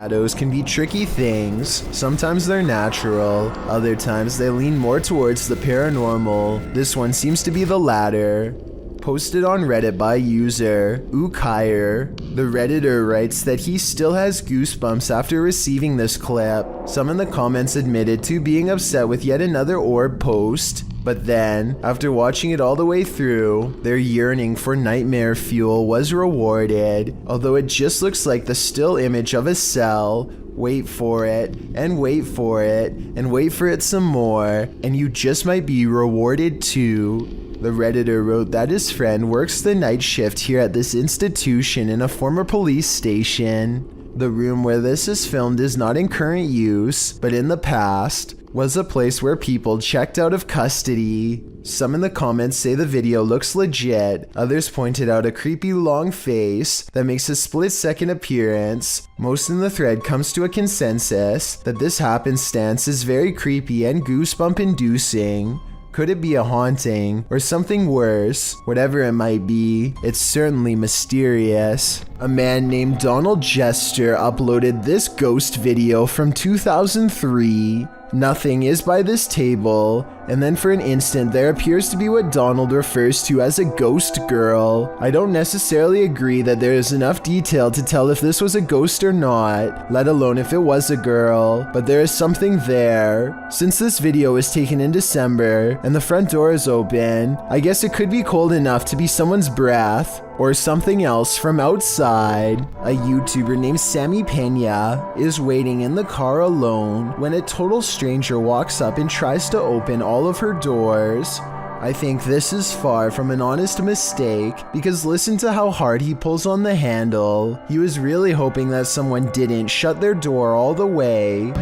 Shadows can be tricky things. Sometimes they're natural, other times they lean more towards the paranormal. This one seems to be the latter. Posted on Reddit by user Ukire. The Redditor writes that he still has goosebumps after receiving this clip. Some in the comments admitted to being upset with yet another orb post, but then, after watching it all the way through, their yearning for nightmare fuel was rewarded. Although it just looks like the still image of a cell. Wait for it, and wait for it, and wait for it some more, and you just might be rewarded too. The Redditor wrote that his friend works the night shift here at this institution in a former police station. The room where this is filmed is not in current use, but in the past was a place where people checked out of custody. Some in the comments say the video looks legit, others pointed out a creepy long face that makes a split-second appearance. Most in the thread comes to a consensus that this happenstance is very creepy and goosebump-inducing. Could it be a haunting, or something worse? Whatever it might be, it's certainly mysterious. A man named Donald Jester uploaded this ghost video from 2003. Nothing is by this table, and then for an instant there appears to be what Donald refers to as a ghost girl. I don't necessarily agree that there is enough detail to tell if this was a ghost or not, let alone if it was a girl, but there is something there. Since this video was taken in December, and the front door is open, I guess it could be cold enough to be someone's breath, or something else from outside. A YouTuber named Sammy Pena is waiting in the car alone when a total stranger walks up and tries to open all of her doors. I think this is far from an honest mistake, because listen to how hard he pulls on the handle. He was really hoping that someone didn't shut their door all the way.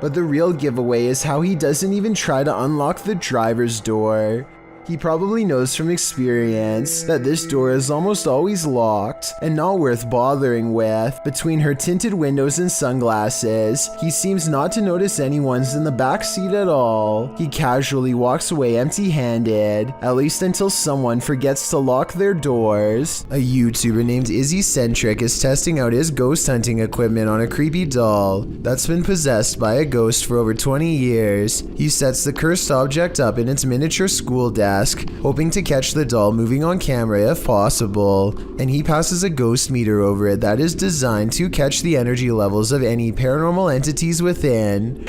But the real giveaway is how he doesn't even try to unlock the driver's door. He probably knows from experience that this door is almost always locked and not worth bothering with. Between her tinted windows and sunglasses, he seems not to notice anyone's in the back seat at all. He casually walks away empty-handed, at least until someone forgets to lock their doors. A YouTuber named Izzy Centric is testing out his ghost hunting equipment on a creepy doll that's been possessed by a ghost for over 20 years. He sets the cursed object up in its miniature school desk, hoping to catch the doll moving on camera if possible, and he passes a ghost meter over it that is designed to catch the energy levels of any paranormal entities within.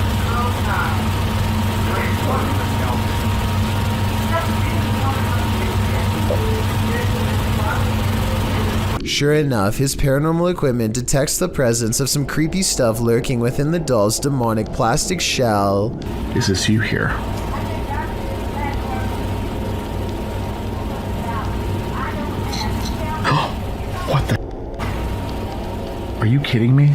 Sure enough, his paranormal equipment detects the presence of some creepy stuff lurking within the doll's demonic plastic shell. Is this you here? What the? Are you kidding me?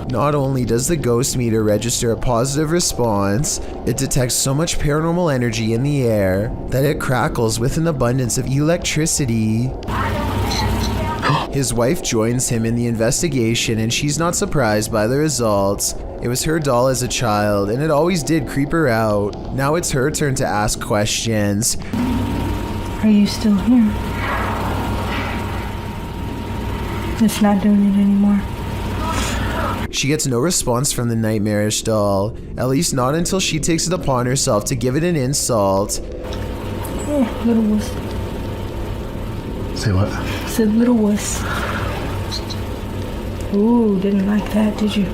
Not only does the ghost meter register a positive response, it detects so much paranormal energy in the air that it crackles with an abundance of electricity. His wife joins him in the investigation, and she's not surprised by the results. It was her doll as a child, and it always did creep her out. Now it's her turn to ask questions. Are you still here? It's not doing it anymore. She gets no response from the nightmarish doll, at least not until she takes it upon herself to give it an insult. Oh, little wuss. Say what? I said little wuss. Ooh, didn't like that, did you?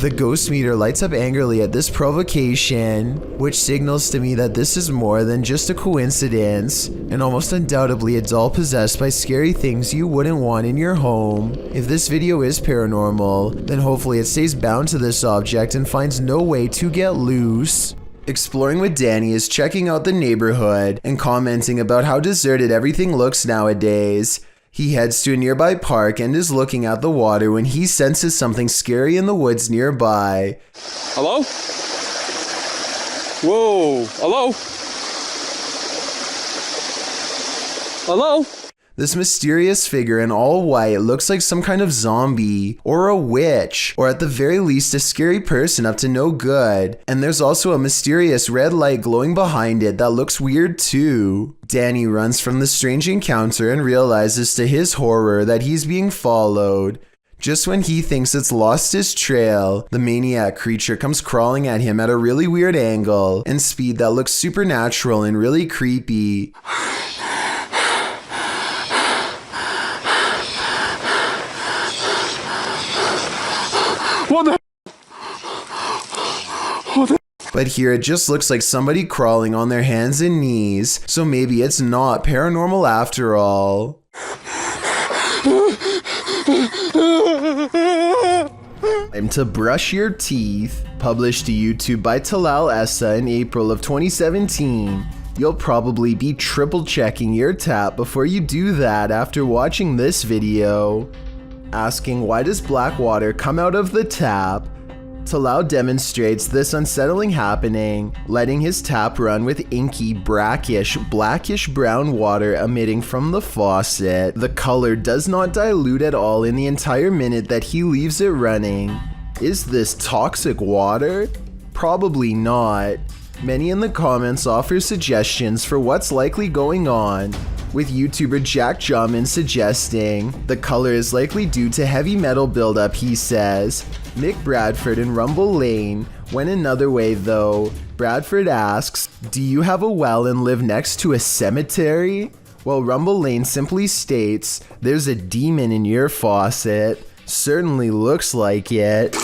The ghost meter lights up angrily at this provocation, which signals to me that this is more than just a coincidence, and almost undoubtedly a doll possessed by scary things you wouldn't want in your home. If this video is paranormal, then hopefully it stays bound to this object and finds no way to get loose. Exploring with Danny is checking out the neighborhood and commenting about how deserted everything looks nowadays. He heads to a nearby park and is looking at the water when he senses something scary in the woods nearby. Hello? Whoa, hello? Hello? This mysterious figure in all white looks like some kind of zombie, or a witch, or at the very least a scary person up to no good. And there's also a mysterious red light glowing behind it that looks weird too. Danny runs from the strange encounter and realizes to his horror that he's being followed. Just when he thinks it's lost his trail, the maniac creature comes crawling at him at a really weird angle and speed that looks supernatural and really creepy. What the? But here it just looks like somebody crawling on their hands and knees, so maybe it's not paranormal after all. Time to brush your teeth. Published to YouTube by Talal Essa in April of 2017. You'll probably be triple checking your tap before you do that after watching this video. Asking why does black water come out of the tap? Talal demonstrates this unsettling happening, letting his tap run with inky, brackish, blackish brown water emitting from the faucet. The color does not dilute at all in the entire minute that he leaves it running. Is this toxic water? Probably not. Many in the comments offer suggestions for what's likely going on, with YouTuber Jack Jamin suggesting the color is likely due to heavy metal buildup, he says. Mick Bradford and Rumble Lane went another way though. Bradford asks, do you have a well and live next to a cemetery? While Rumble Lane simply states, there's a demon in your faucet. Certainly looks like it.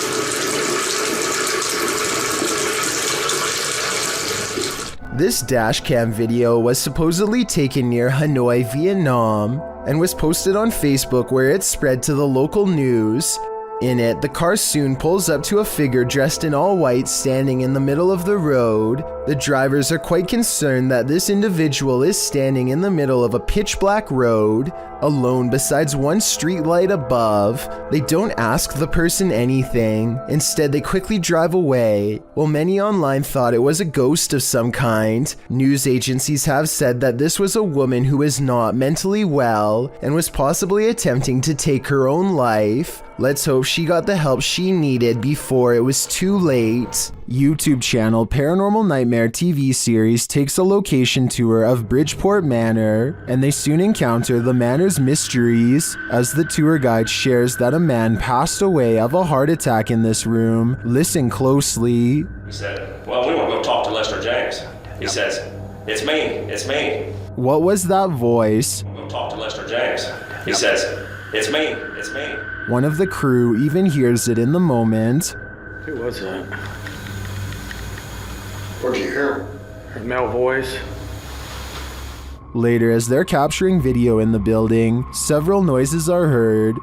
This dashcam video was supposedly taken near Hanoi, Vietnam, and was posted on Facebook where it spread to the local news. In it, the car soon pulls up to a figure dressed in all white standing in the middle of the road. The drivers are quite concerned that this individual is standing in the middle of a pitch black road, alone besides one street light above. They don't ask the person anything. Instead, they quickly drive away. While many online thought it was a ghost of some kind, news agencies have said that this was a woman who is not mentally well and was possibly attempting to take her own life. Let's hope she got the help she needed before it was too late. YouTube channel Paranormal Nightmare TV series takes a location tour of Bridgeport Manor, and they soon encounter the manor's mysteries as the tour guide shares that a man passed away of a heart attack in this room. Listen closely. He said, well, we want to go talk to Lester James. He says, it's me. What was that voice? We'll go talk to Lester James. He says, it's me. One of the crew even hears it in the moment. Who was that? What'd you hear? A male voice. Later, as they're capturing video in the building, several noises are heard.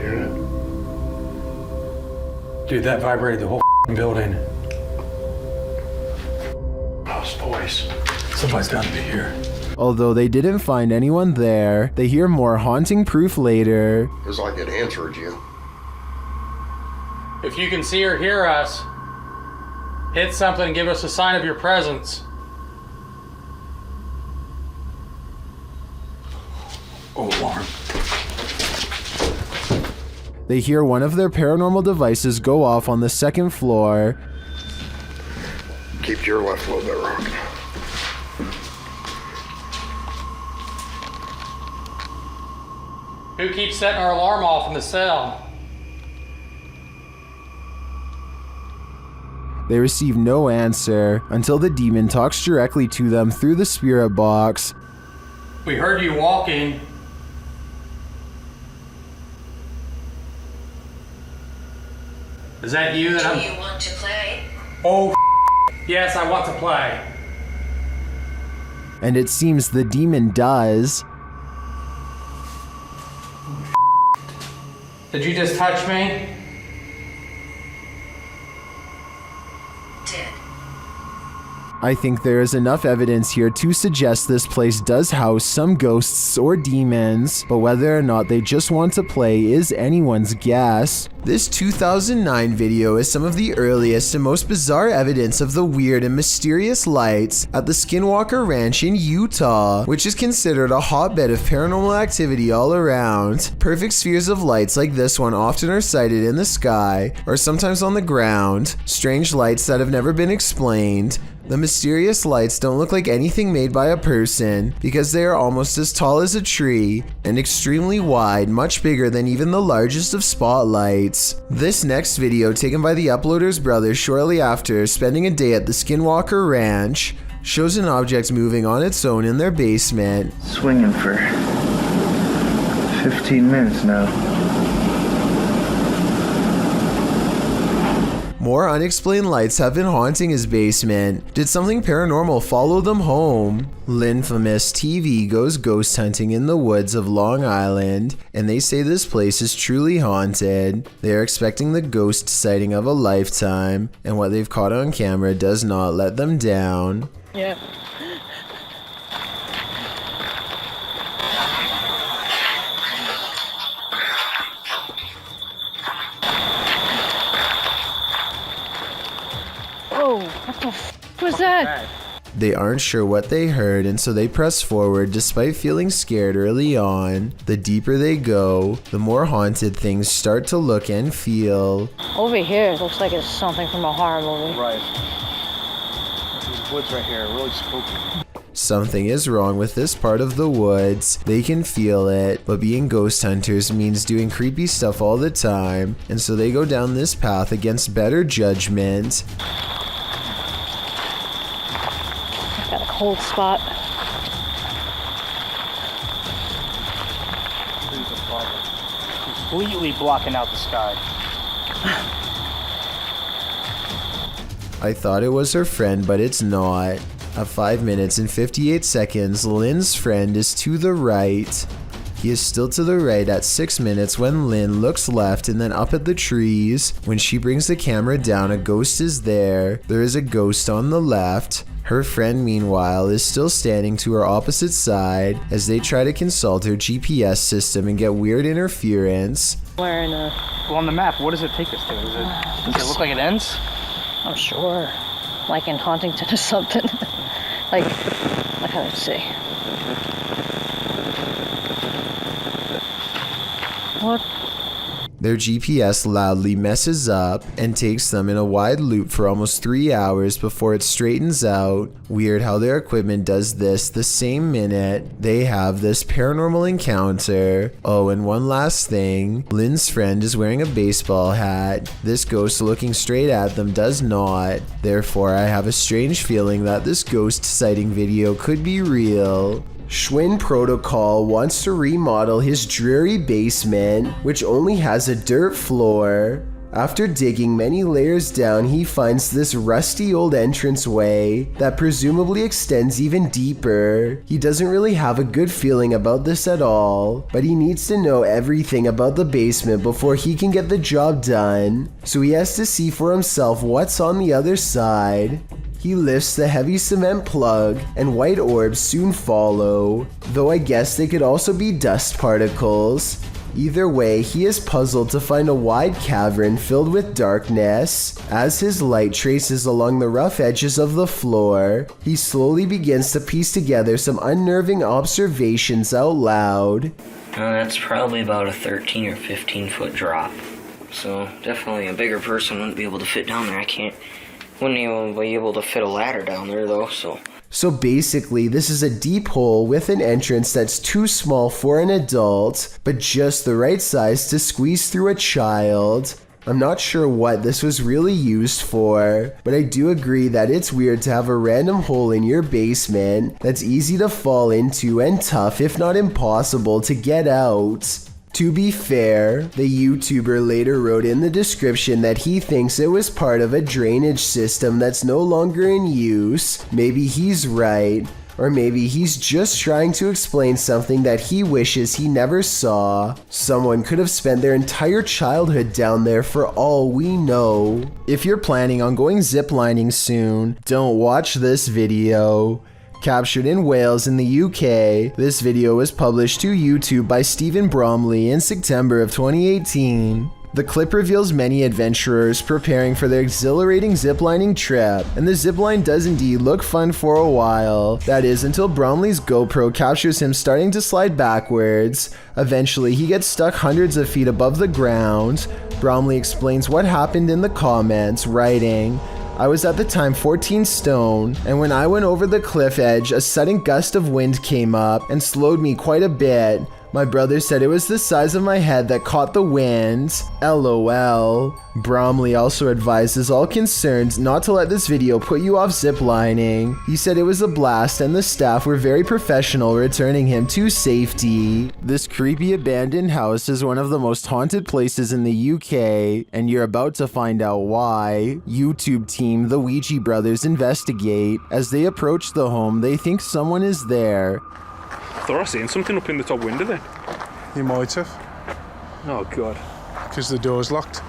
Hear it? Dude, that vibrated the whole building. House voice. Somebody's got to be here. Although they didn't find anyone there, they hear more haunting proof later. It's like it answered you. If you can see or hear us, hit something and give us a sign of your presence. Oh, alarm. They hear one of their paranormal devices go off on the second floor. Keep your left a little bit rocking. Who keeps setting our alarm off in the cell? They receive no answer until the demon talks directly to them through the spirit box. We heard you walking. Is that you that Do you want to play? Oh, yes, I want to play. And it seems the demon does. Did you just touch me? Did. I think there is enough evidence here to suggest this place does house some ghosts or demons, but whether or not they just want to play is anyone's guess. This 2009 video is some of the earliest and most bizarre evidence of the weird and mysterious lights at the Skinwalker Ranch in Utah, which is considered a hotbed of paranormal activity all around. Perfect spheres of lights like this one often are sighted in the sky or sometimes on the ground. Strange lights that have never been explained. The mysterious lights don't look like anything made by a person because they are almost as tall as a tree and extremely wide, much bigger than even the largest of spotlights. This next video, taken by the uploader's brother shortly after spending a day at the Skinwalker Ranch, shows an object moving on its own in their basement. Swinging for 15 minutes now. More unexplained lights have been haunting his basement. Did something paranormal follow them home? Linfamous TV goes ghost hunting in the woods of Long Island, and they say this place is truly haunted. They are expecting the ghost sighting of a lifetime, and what they've caught on camera does not let them down. Yeah. Oh, what the f was that? They aren't sure what they heard, and so they press forward despite feeling scared early on. The deeper they go, the more haunted things start to look and feel. Over here, it looks like it's something from a horror movie. Right. These woods right here are really spooky. Something is wrong with this part of the woods. They can feel it, but being ghost hunters means doing creepy stuff all the time, and so they go down this path against better judgment. Got a cold spot. Completely blocking out the sky. I thought it was her friend, but it's not. At 5 minutes and 58 seconds, Lynn's friend is to the right. He is still to the right at 6 minutes when Lynn looks left and then up at the trees. When she brings the camera down, a ghost is there. There is a ghost on the left. Her friend, meanwhile, is still standing to her opposite side as they try to consult her GPS system and get weird interference. We're in a... Well, on the map, what does it take us to? Does it look like it ends? I'm sure. Like in Huntington or something. like how let's see. What? Their GPS loudly messes up and takes them in a wide loop for almost 3 hours before it straightens out. Weird how their equipment does this the same minute they have this paranormal encounter. Oh, and one last thing. Lynn's friend is wearing a baseball hat. This ghost looking straight at them does not. Therefore, I have a strange feeling that this ghost sighting video could be real. Schwinn Protocol wants to remodel his dreary basement, which only has a dirt floor. After digging many layers down, he finds this rusty old entranceway that presumably extends even deeper. He doesn't really have a good feeling about this at all, but he needs to know everything about the basement before he can get the job done. So he has to see for himself what's on the other side. He lifts the heavy cement plug, and white orbs soon follow, though I guess they could also be dust particles. Either way, he is puzzled to find a wide cavern filled with darkness. As his light traces along the rough edges of the floor, he slowly begins to piece together some unnerving observations out loud. That's probably about a 13 or 15 foot drop. So definitely a bigger person wouldn't be able to fit down there. Wouldn't even be able to fit a ladder down there though, So basically, this is a deep hole with an entrance that's too small for an adult, but just the right size to squeeze through a child. I'm not sure what this was really used for, but I do agree that it's weird to have a random hole in your basement that's easy to fall into and tough, if not impossible, to get out. To be fair, the YouTuber later wrote in the description that he thinks it was part of a drainage system that's no longer in use. Maybe he's right, Or maybe he's just trying to explain something that he wishes he never saw. Someone could have spent their entire childhood down there for all we know. If you're planning on going ziplining soon, don't watch this video. Captured in Wales in the UK, this video was published to YouTube by Stephen Bromley in September of 2018. The clip reveals many adventurers preparing for their exhilarating ziplining trip, and the zipline does indeed look fun for a while. That is, until Bromley's GoPro captures him starting to slide backwards. Eventually, he gets stuck hundreds of feet above the ground. Bromley explains what happened in the comments, writing, "I was at the time 14 stone, and when I went over the cliff edge, a sudden gust of wind came up and slowed me quite a bit. My brother said it was the size of my head that caught the wind. LOL. Bromley also advises all concerned not to let this video put you off ziplining. He said it was a blast and the staff were very professional returning him to safety. This creepy abandoned house is one of the most haunted places in the UK, and you're about to find out why. YouTube team The Ouija Brothers investigate. As they approach the home, they think someone is there. I thought I seen something up in the top window then. You might have, Oh god. because the door's locked.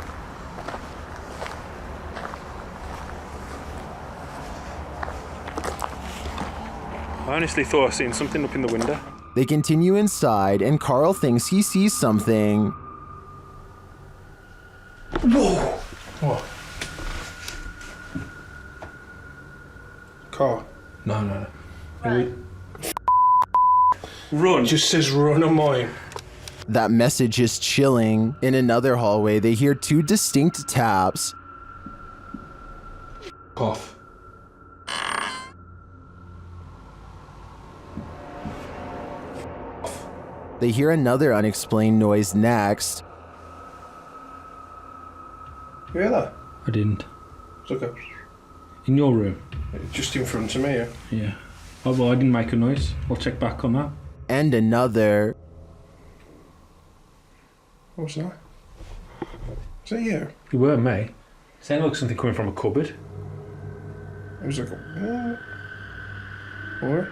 I honestly thought I seen something up in the window. They continue inside, and Carl thinks he sees something. What? Car. No. Run. It just says run on mine. That message is chilling. In another hallway, they hear two distinct taps. Cough. They hear another unexplained noise next. You hear that? I didn't. It's okay. In your room? Just in front of me, yeah. Yeah. Oh, well, I didn't make a noise. I'll check back on that. And another. What was that? Is that you? You were me. Sounded like something coming from a cupboard. It was like a... What?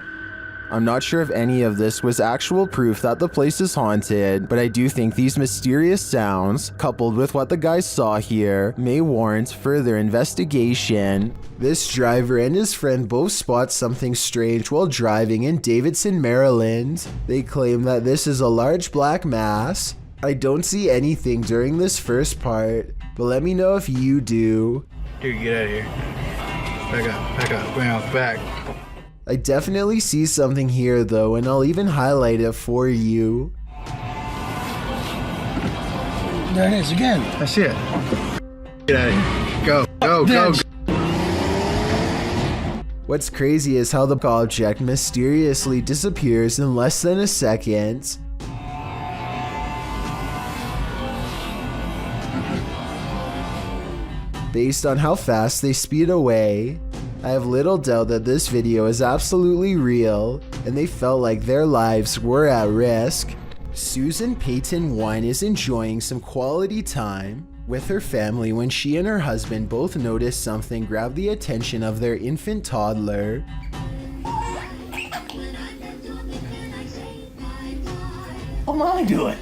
I'm not sure if any of this was actual proof that the place is haunted, but I do think these mysterious sounds, coupled with what the guys saw here, may warrant further investigation. This driver and his friend both spot something strange while driving in Davidson, Maryland. They claim that this is a large black mass. I don't see anything during this first part, but let me know if you do. Dude, get out of here. Back up, bounce back. I definitely see something here though, and I'll even highlight it for you. There it is again. That's it. Get out of here. Go. What's crazy is how the object mysteriously disappears in less than a second. Based on how fast they speed away, I have little doubt that this video is absolutely real, and they felt like their lives were at risk. Susan Payton 1 is enjoying some quality time with her family when she and her husband both notice something grab the attention of their infant toddler. What am I doing?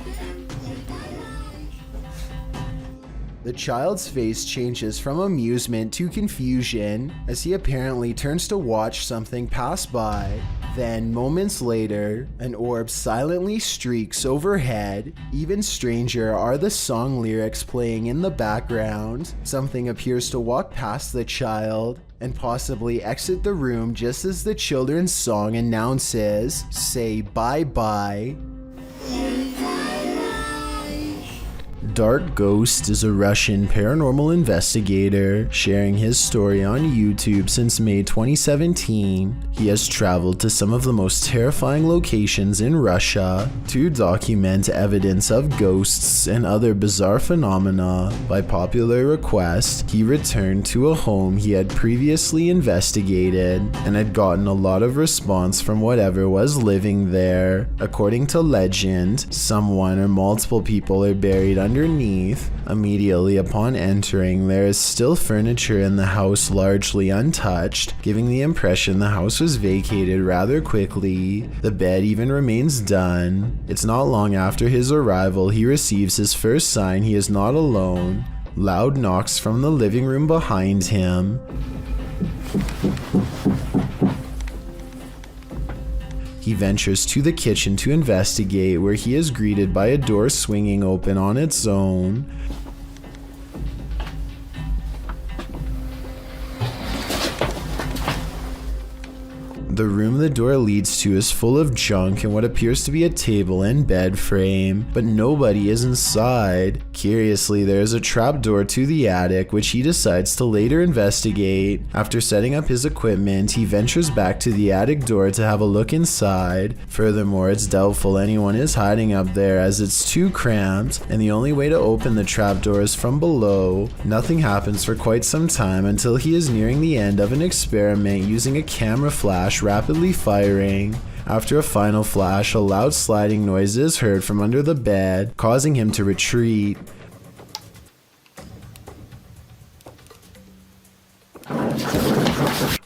The child's face changes from amusement to confusion as he apparently turns to watch something pass by. Then, moments later, an orb silently streaks overhead. Even stranger are the song lyrics playing in the background. Something appears to walk past the child and possibly exit the room just as the children's song announces, "Say bye-bye." Dark Ghost is a Russian paranormal investigator sharing his story on YouTube since May 2017. He has traveled to some of the most terrifying locations in Russia to document evidence of ghosts and other bizarre phenomena. By popular request, he returned to a home he had previously investigated and had gotten a lot of response from whatever was living there. According to legend, someone or multiple people are buried underneath. Immediately upon entering, there is still furniture in the house largely untouched, giving the impression the house was is vacated rather quickly. The bed even remains done. It's not long after his arrival he receives his first sign he is not alone. Loud knocks from the living room behind him. He ventures to the kitchen to investigate, where he is greeted by a door swinging open on its own. The room the door leads to is full of junk and what appears to be a table and bed frame, but nobody is inside. Curiously, there is a trapdoor to the attic, which he decides to later investigate. After setting up his equipment, he ventures back to the attic door to have a look inside. Furthermore, it's doubtful anyone is hiding up there, as it's too cramped, and the only way to open the trapdoor is from below. Nothing happens for quite some time until he is nearing the end of an experiment using a camera flash rapidly firing. After a final flash, a loud sliding noise is heard from under the bed, causing him to retreat.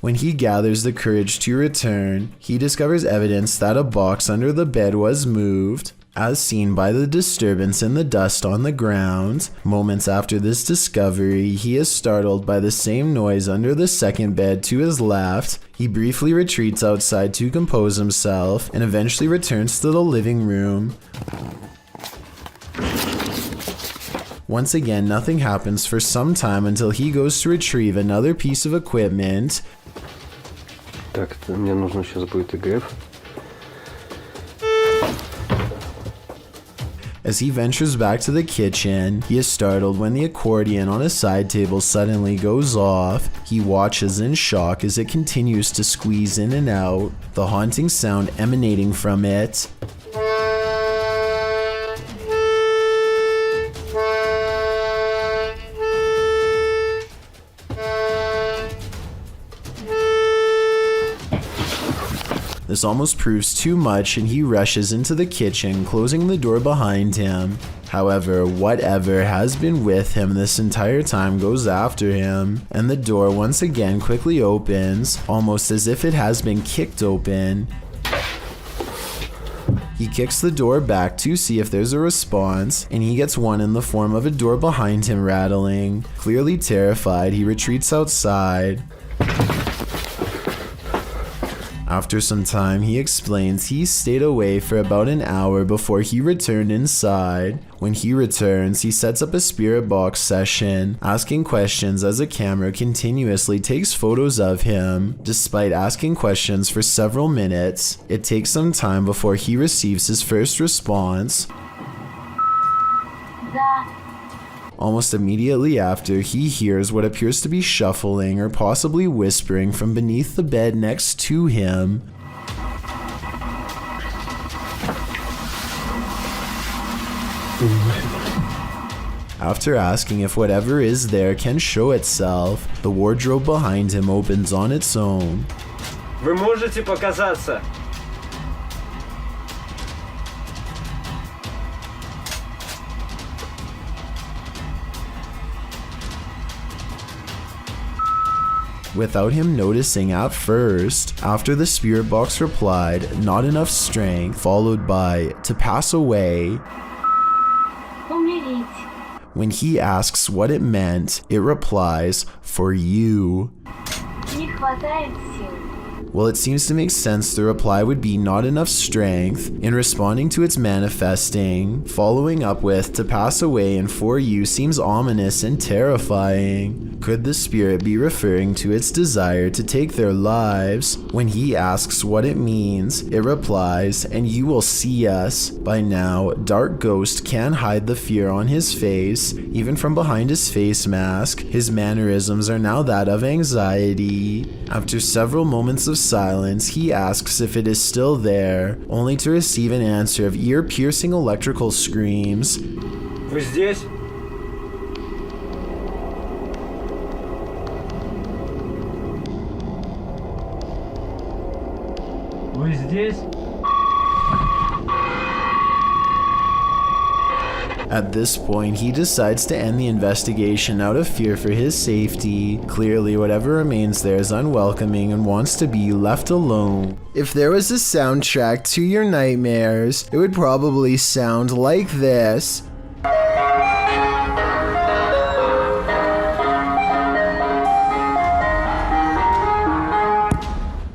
When he gathers the courage to return, he discovers evidence that a box under the bed was moved, as seen by the disturbance in the dust on the ground. Moments after this discovery, he is startled by the same noise under the second bed to his left. He briefly retreats outside to compose himself and eventually returns to the living room. Once again, nothing happens for some time until he goes to retrieve another piece of equipment. Так, мне нужно сейчас будет ИГФ. As he ventures back to the kitchen, he is startled when the accordion on a side table suddenly goes off. He watches in shock as it continues to squeeze in and out, the haunting sound emanating from it. This almost proves too much and he rushes into the kitchen, closing the door behind him. However, whatever has been with him this entire time goes after him, and the door once again quickly opens, almost as if it has been kicked open. He kicks the door back to see if there's a response, and he gets one in the form of a door behind him rattling. Clearly terrified, he retreats outside. After some time, he explains he stayed away for about an hour before he returned inside. When he returns, he sets up a spirit box session, asking questions as a camera continuously takes photos of him. Despite asking questions for several minutes, it takes some time before he receives his first response. Almost immediately after, he hears what appears to be shuffling or possibly whispering from beneath the bed next to him. After asking if whatever is there can show itself, the wardrobe behind him opens on its own. Вы можете показаться? Without him noticing at first, after the spirit box replied, "Not enough strength," followed by "to pass away." When he asks what it meant, it replies, "For you." Well, it seems to make sense the reply would be "not enough strength" in responding to its manifesting. Following up with "to pass away" and "for you" seems ominous and terrifying. Could the spirit be referring to its desire to take their lives? When he asks what it means, it replies, "and you will see us." By now, Dark Ghost can hide the fear on his face, even from behind his face mask. His mannerisms are now that of anxiety. After several moments of silence, he asks if it is still there, only to receive an answer of ear-piercing electrical screams. Вы здесь? Вы здесь? At this point, he decides to end the investigation out of fear for his safety. Clearly, whatever remains there is unwelcoming and wants to be left alone. If there was a soundtrack to your nightmares, it would probably sound like this.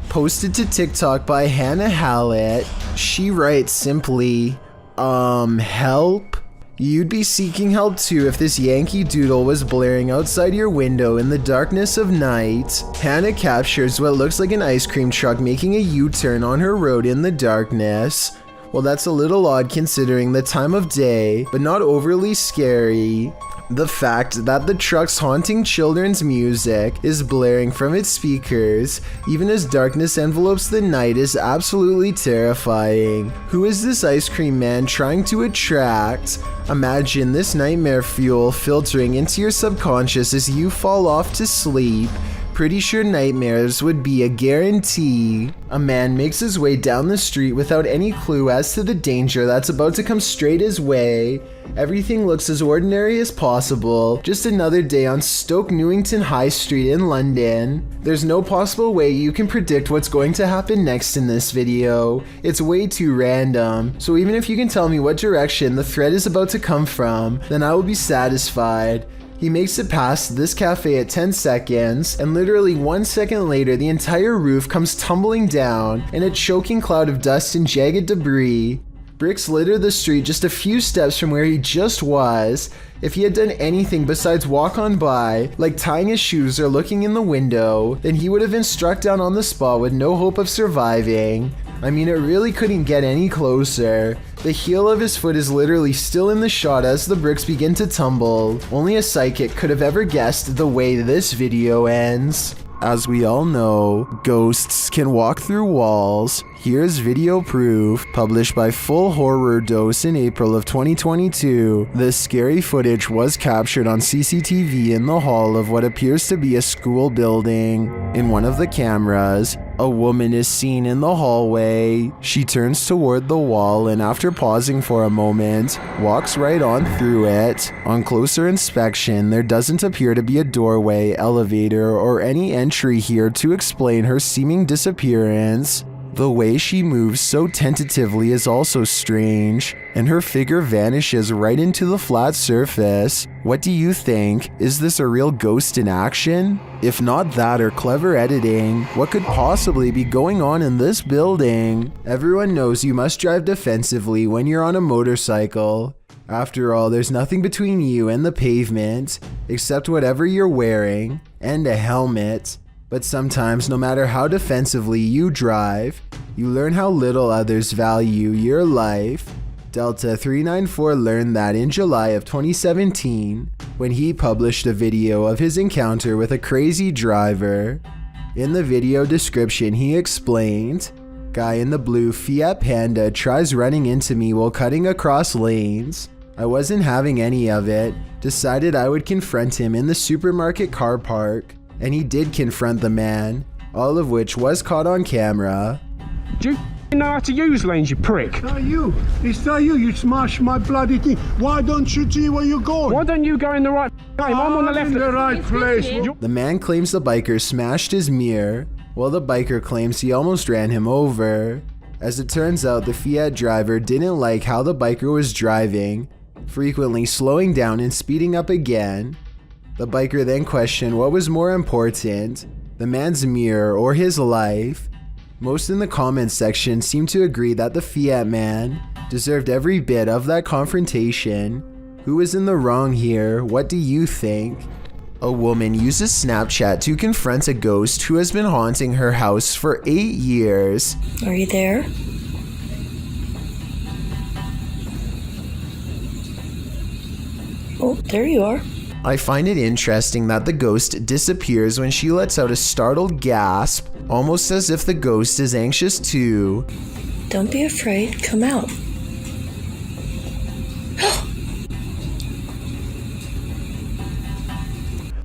Posted to TikTok by Hannah Hallett. She writes simply, help? You'd be seeking help too if this Yankee Doodle was blaring outside your window in the darkness of night. Hannah captures what looks like an ice cream truck making a U-turn on her road in the darkness. Well, that's a little odd considering the time of day, but not overly scary. The fact that the truck's haunting children's music is blaring from its speakers, even as darkness envelopes the night, is absolutely terrifying. Who is this ice cream man trying to attract? Imagine this nightmare fuel filtering into your subconscious as you fall off to sleep. Pretty sure nightmares would be a guarantee. A man makes his way down the street without any clue as to the danger that's about to come straight his way. Everything looks as ordinary as possible, just another day on Stoke Newington High Street in London. There's no possible way you can predict what's going to happen next in this video. It's way too random, so even if you can tell me what direction the threat is about to come from, then I will be satisfied. He makes it past this cafe at 10 seconds, and literally 1 second later the entire roof comes tumbling down in a choking cloud of dust and jagged debris. Bricks litter the street just a few steps from where he just was. If he had done anything besides walk on by, like tying his shoes or looking in the window, then he would have been struck down on the spot with no hope of surviving. I mean, it really couldn't get any closer. The heel of his foot is literally still in the shot as the bricks begin to tumble. Only a psychic could have ever guessed the way this video ends. As we all know, ghosts can walk through walls. Here's video proof, published by Full Horror Dose in April of 2022. This scary footage was captured on CCTV in the hall of what appears to be a school building. In one of the cameras, a woman is seen in the hallway. She turns toward the wall and after pausing for a moment, walks right on through it. On closer inspection, there doesn't appear to be a doorway, elevator, or any entry here to explain her seeming disappearance. The way she moves so tentatively is also strange, and her figure vanishes right into the flat surface. What do you think? Is this a real ghost in action? If not that or clever editing, what could possibly be going on in this building? Everyone knows you must drive defensively when you're on a motorcycle. After all, there's nothing between you and the pavement, except whatever you're wearing, and a helmet. But sometimes, no matter how defensively you drive, you learn how little others value your life. Delta 394 learned that in July of 2017, when he published a video of his encounter with a crazy driver. In the video description, he explained, "Guy in the blue Fiat Panda tries running into me while cutting across lanes. I wasn't having any of it, decided I would confront him in the supermarket car park. And he did confront the man, all of which was caught on camera." Do you know how to use lanes, you prick? It's not you. You smashed my bloody thing. Why don't you see where you're going? Why don't you go in the right lane? I'm on the left. In the right place. The man claims the biker smashed his mirror, while the biker claims he almost ran him over. As it turns out, the Fiat driver didn't like how the biker was driving, frequently slowing down and speeding up again. The biker then questioned what was more important, the man's mirror or his life. Most in the comments section seem to agree that the Fiat man deserved every bit of that confrontation. Who is in the wrong here? What do you think? A woman uses Snapchat to confront a ghost who has been haunting her house for 8 years. Are you there? Oh, there you are. I find it interesting that the ghost disappears when she lets out a startled gasp, almost as if the ghost is anxious too. Don't be afraid, come out.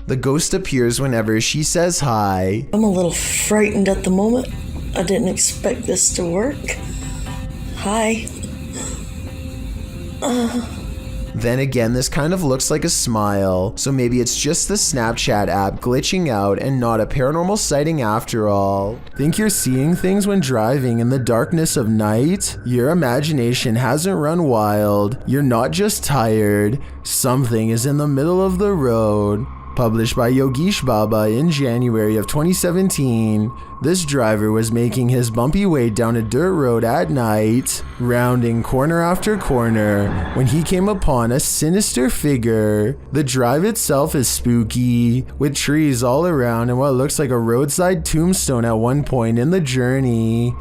The ghost appears whenever she says hi. I'm a little frightened at the moment. I didn't expect this to work. Hi. Then again, this kind of looks like a smile, so maybe it's just the Snapchat app glitching out and not a paranormal sighting after all. Think you're seeing things when driving in the darkness of night? Your imagination hasn't run wild. You're not just tired. Something is in the middle of the road. Published by Yogesh Baba in January of 2017, this driver was making his bumpy way down a dirt road at night, rounding corner after corner, when he came upon a sinister figure. The drive itself is spooky, with trees all around and what looks like a roadside tombstone at one point in the journey.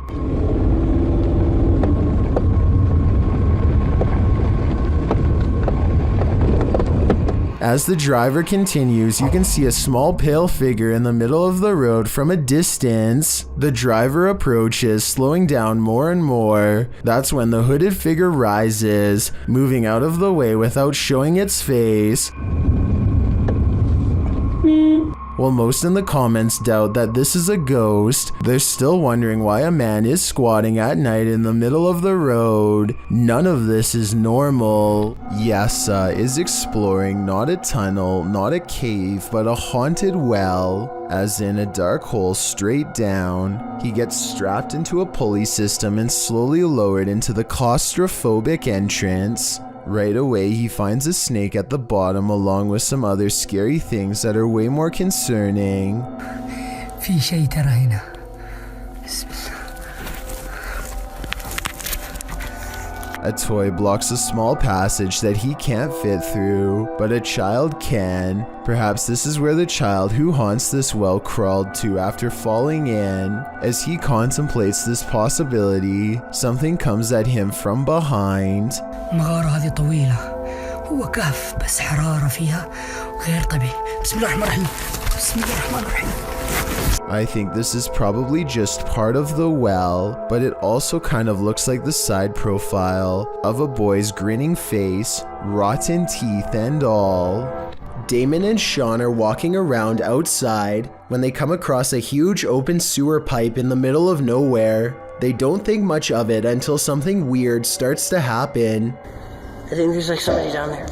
As the driver continues, you can see a small pale figure in the middle of the road from a distance. The driver approaches, slowing down more and more. That's when the hooded figure rises, moving out of the way without showing its face. While most in the comments doubt that this is a ghost, they're still wondering why a man is squatting at night in the middle of the road. None of this is normal. Yasa is exploring not a tunnel, not a cave, but a haunted well, as in a dark hole straight down. He gets strapped into a pulley system and slowly lowered into the claustrophobic entrance. Right away, he finds a snake at the bottom along with some other scary things that are way more concerning. في شيء ترى هنا. بسم الله. A toy blocks a small passage that he can't fit through, but a child can. Perhaps this is where the child who haunts this well crawled to after falling in. As he contemplates this possibility, something comes at him from behind. المغارة هذه طويلة. هو كهف بس حرارة فيها غير طبيعي. بسم الله الرحمن الرحيم. بسم الله الرحمن الرحيم. I think this is probably just part of the well, but it also kind of looks like the side profile of a boy's grinning face, rotten teeth and all. Damon and Sean are walking around outside when they come across a huge open sewer pipe in the middle of nowhere. They don't think much of it until something weird starts to happen. I think there's like somebody down there.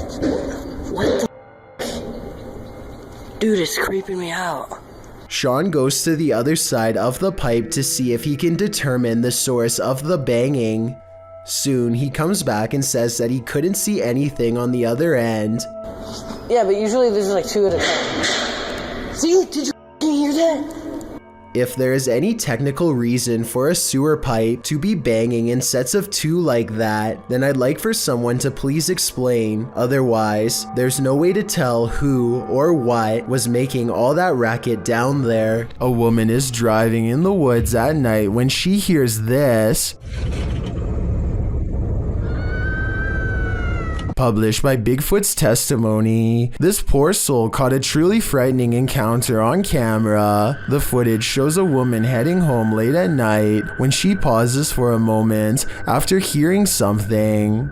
What the Dude, it's creeping me out. Sean goes to the other side of the pipe to see if he can determine the source of the banging. Soon, he comes back and says that he couldn't see anything on the other end. Yeah, but usually there's like two at a time. See, did you hear that? If there is any technical reason for a sewer pipe to be banging in sets of two like that, then I'd like for someone to please explain. Otherwise, there's no way to tell who or what was making all that racket down there. A woman is driving in the woods at night when she hears this. Published by Bigfoot's testimony. This poor soul caught a truly frightening encounter on camera. The footage shows a woman heading home late at night when she pauses for a moment after hearing something.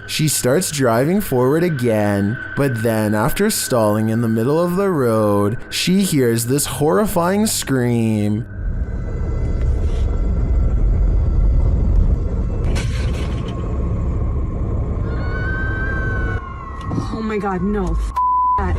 She starts driving forward again, but then after stalling in the middle of the road, she hears this horrifying scream. Oh my god, no. That.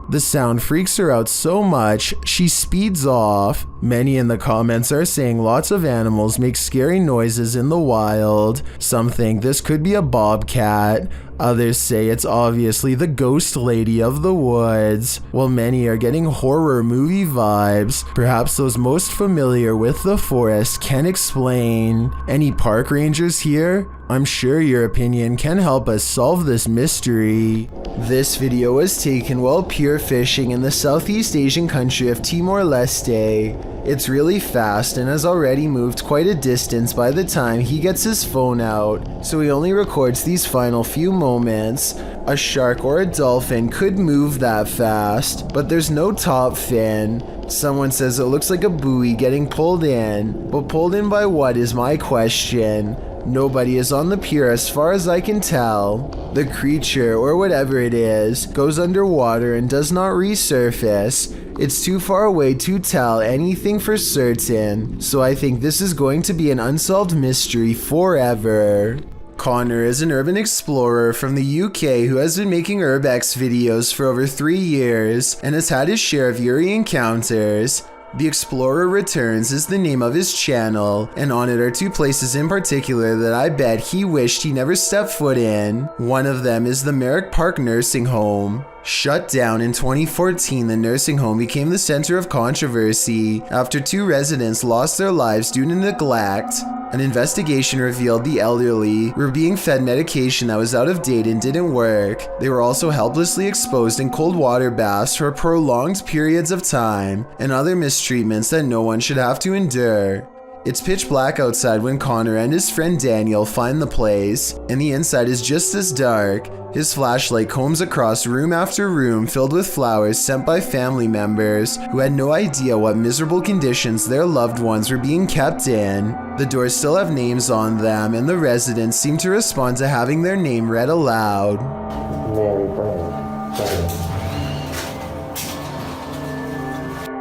The sound freaks her out so much, she speeds off. Many in the comments are saying lots of animals make scary noises in the wild. Some think this could be a bobcat. Others say it's obviously the ghost lady of the woods, while many are getting horror movie vibes. Perhaps those most familiar with the forest can explain. Any park rangers here? I'm sure your opinion can help us solve this mystery. This video was taken while pier fishing in the Southeast Asian country of Timor-Leste. It's really fast and has already moved quite a distance by the time he gets his phone out, so he only records these final few moments. A shark or a dolphin could move that fast, but there's no top fin. Someone says it looks like a buoy getting pulled in, but pulled in by what is my question. Nobody is on the pier as far as I can tell. The creature, or whatever it is, goes underwater and does not resurface. It's too far away to tell anything for certain, so I think this is going to be an unsolved mystery forever. Connor is an urban explorer from the UK who has been making urbex videos for over 3 years and has had his share of eerie encounters. The Explorer Returns is the name of his channel, and on it are 2 places in particular that I bet he wished he never stepped foot in. One of them is the Merrick Park Nursing Home. Shut down in 2014, the nursing home became the center of controversy after 2 residents lost their lives due to neglect. An investigation revealed the elderly were being fed medication that was out of date and didn't work. They were also helplessly exposed in cold water baths for prolonged periods of time, and other mistreatments that no one should have to endure. It's pitch black outside when Connor and his friend Daniel find the place, and the inside is just as dark. His flashlight combs across room after room filled with flowers sent by family members who had no idea what miserable conditions their loved ones were being kept in. The doors still have names on them, and the residents seem to respond to having their name read aloud.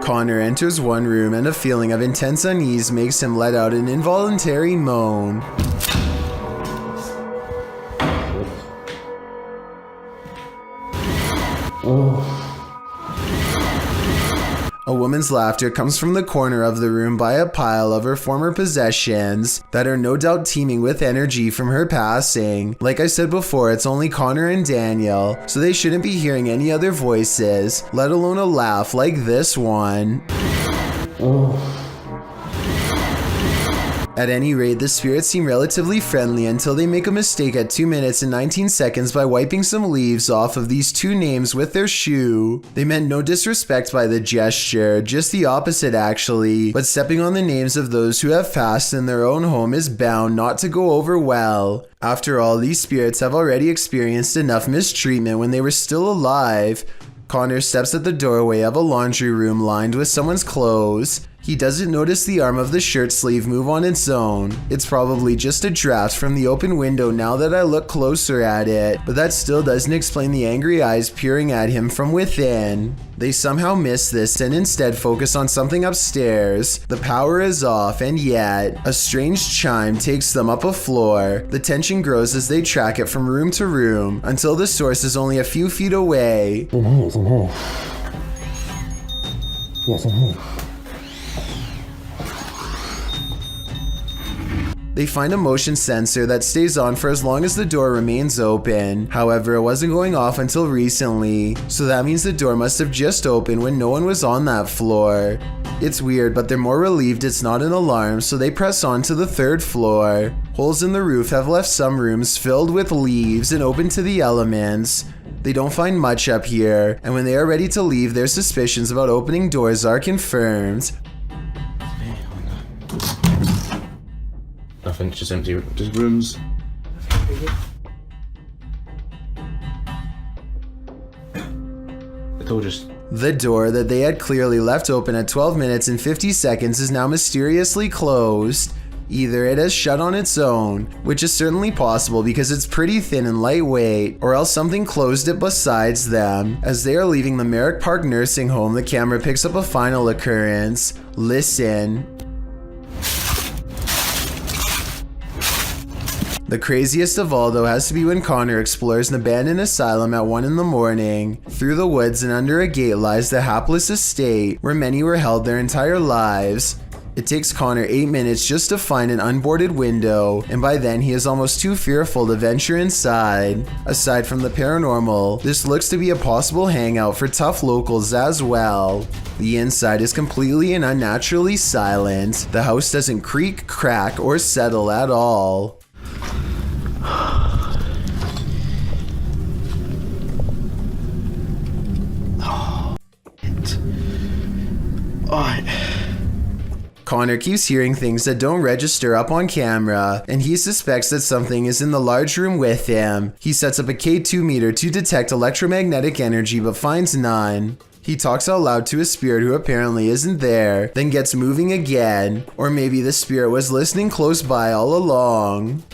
Connor enters one room and a feeling of intense unease makes him let out an involuntary moan. A woman's laughter comes from the corner of the room by a pile of her former possessions that are no doubt teeming with energy from her passing. Like I said before, it's only Connor and Daniel, so they shouldn't be hearing any other voices, let alone a laugh like this one. At any rate, the spirits seem relatively friendly until they make a mistake at 2 minutes and 19 seconds by wiping some leaves off of these 2 names with their shoe. They meant no disrespect by the gesture, just the opposite actually, but stepping on the names of those who have passed in their own home is bound not to go over well. After all, these spirits have already experienced enough mistreatment when they were still alive. Connor steps at the doorway of a laundry room lined with someone's clothes. He doesn't notice the arm of the shirt sleeve move on its own. It's probably just a draft from the open window now that I look closer at it, but that still doesn't explain the angry eyes peering at him from within. They somehow miss this and instead focus on something upstairs. The power is off, and yet a strange chime takes them up a floor. The tension grows as they track it from room to room until the source is only a few feet away. In here, it's in here. Yes, in here. They find a motion sensor that stays on for as long as the door remains open. However, it wasn't going off until recently, so that means the door must have just opened when no one was on that floor. It's weird, but they're more relieved it's not an alarm, so they press on to the 3rd floor. Holes in the roof have left some rooms filled with leaves and open to the elements. They don't find much up here, and when they are ready to leave, their suspicions about opening doors are confirmed. Nothing, just empty. Just rooms. It's all just... The door that they had clearly left open at 12 minutes and 50 seconds is now mysteriously closed. Either it has shut on its own, which is certainly possible because it's pretty thin and lightweight, or else something closed it besides them. As they are leaving the Merrick Park Nursing Home, the camera picks up a final occurrence. Listen. The craziest of all though has to be when Connor explores an abandoned asylum at 1 in the morning. Through the woods and under a gate lies the hapless estate where many were held their entire lives. It takes Connor 8 minutes just to find an unboarded window, and by then he is almost too fearful to venture inside. Aside from the paranormal, this looks to be a possible hangout for tough locals as well. The inside is completely and unnaturally silent. The house doesn't creak, crack, or settle at all. Connor keeps hearing things that don't register up on camera, and he suspects that something is in the large room with him. He sets up a K2 meter to detect electromagnetic energy but finds none. He He talks out loud to a spirit who apparently isn't there, then gets moving again. Or maybe the spirit was listening close by all along.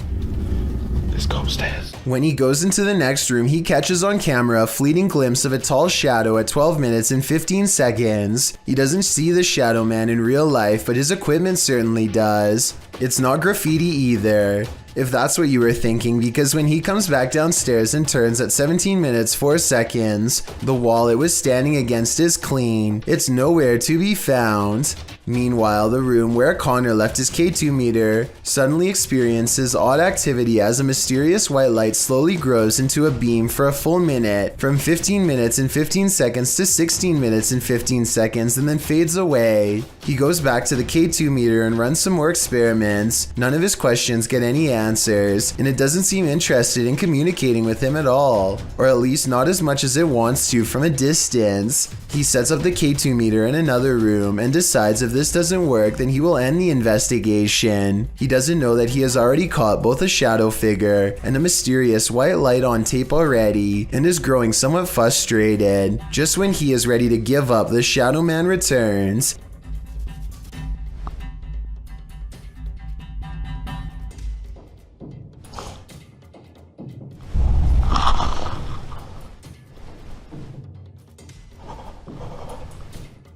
Let's go upstairs. When he goes into the next room, he catches on camera a fleeting glimpse of a tall shadow at 12 minutes and 15 seconds. He doesn't see the shadow man in real life, but his equipment certainly does. It's not graffiti either, if that's what you were thinking, because when he comes back downstairs and turns at 17 minutes 4 seconds, the wall it was standing against is clean. It's nowhere to be found. Meanwhile, the room where Connor left his K2 meter suddenly experiences odd activity as a mysterious white light slowly grows into a beam for a full minute, from 15 minutes and 15 seconds to 16 minutes and 15 seconds, and then fades away. He goes back to the K2 meter and runs some more experiments. None of his questions get any answers, and it doesn't seem interested in communicating with him at all, or at least not as much as it wants to from a distance. He sets up the K2 meter in another room and decides if this doesn't work, then he will end the investigation. He doesn't know that he has already caught both a shadow figure and a mysterious white light on tape already, and is growing somewhat frustrated. Just when he is ready to give up, the shadow man returns.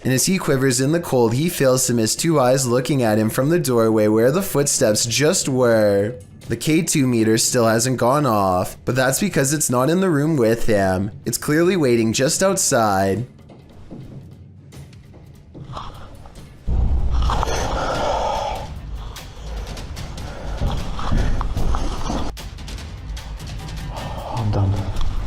And as he quivers in the cold, he fails to miss two eyes looking at him from the doorway where the footsteps just were. The K2 meter still hasn't gone off, but that's because it's not in the room with him. It's clearly waiting just outside. I'm done.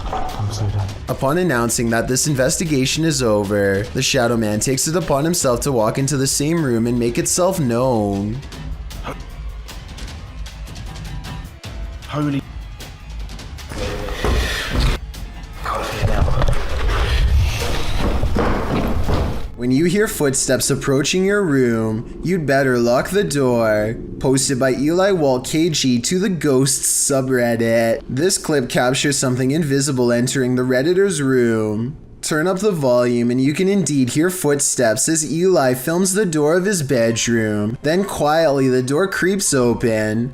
I'm so done. Upon announcing that this investigation is over, the Shadow Man takes it upon himself to walk into the same room and make itself known. Holy. When you hear footsteps approaching your room, you'd better lock the door. Posted by Eli Walt KG to the Ghosts subreddit. This clip captures something invisible entering the Redditor's room. Turn up the volume and you can indeed hear footsteps as Eli films the door of his bedroom. Then quietly the door creeps open.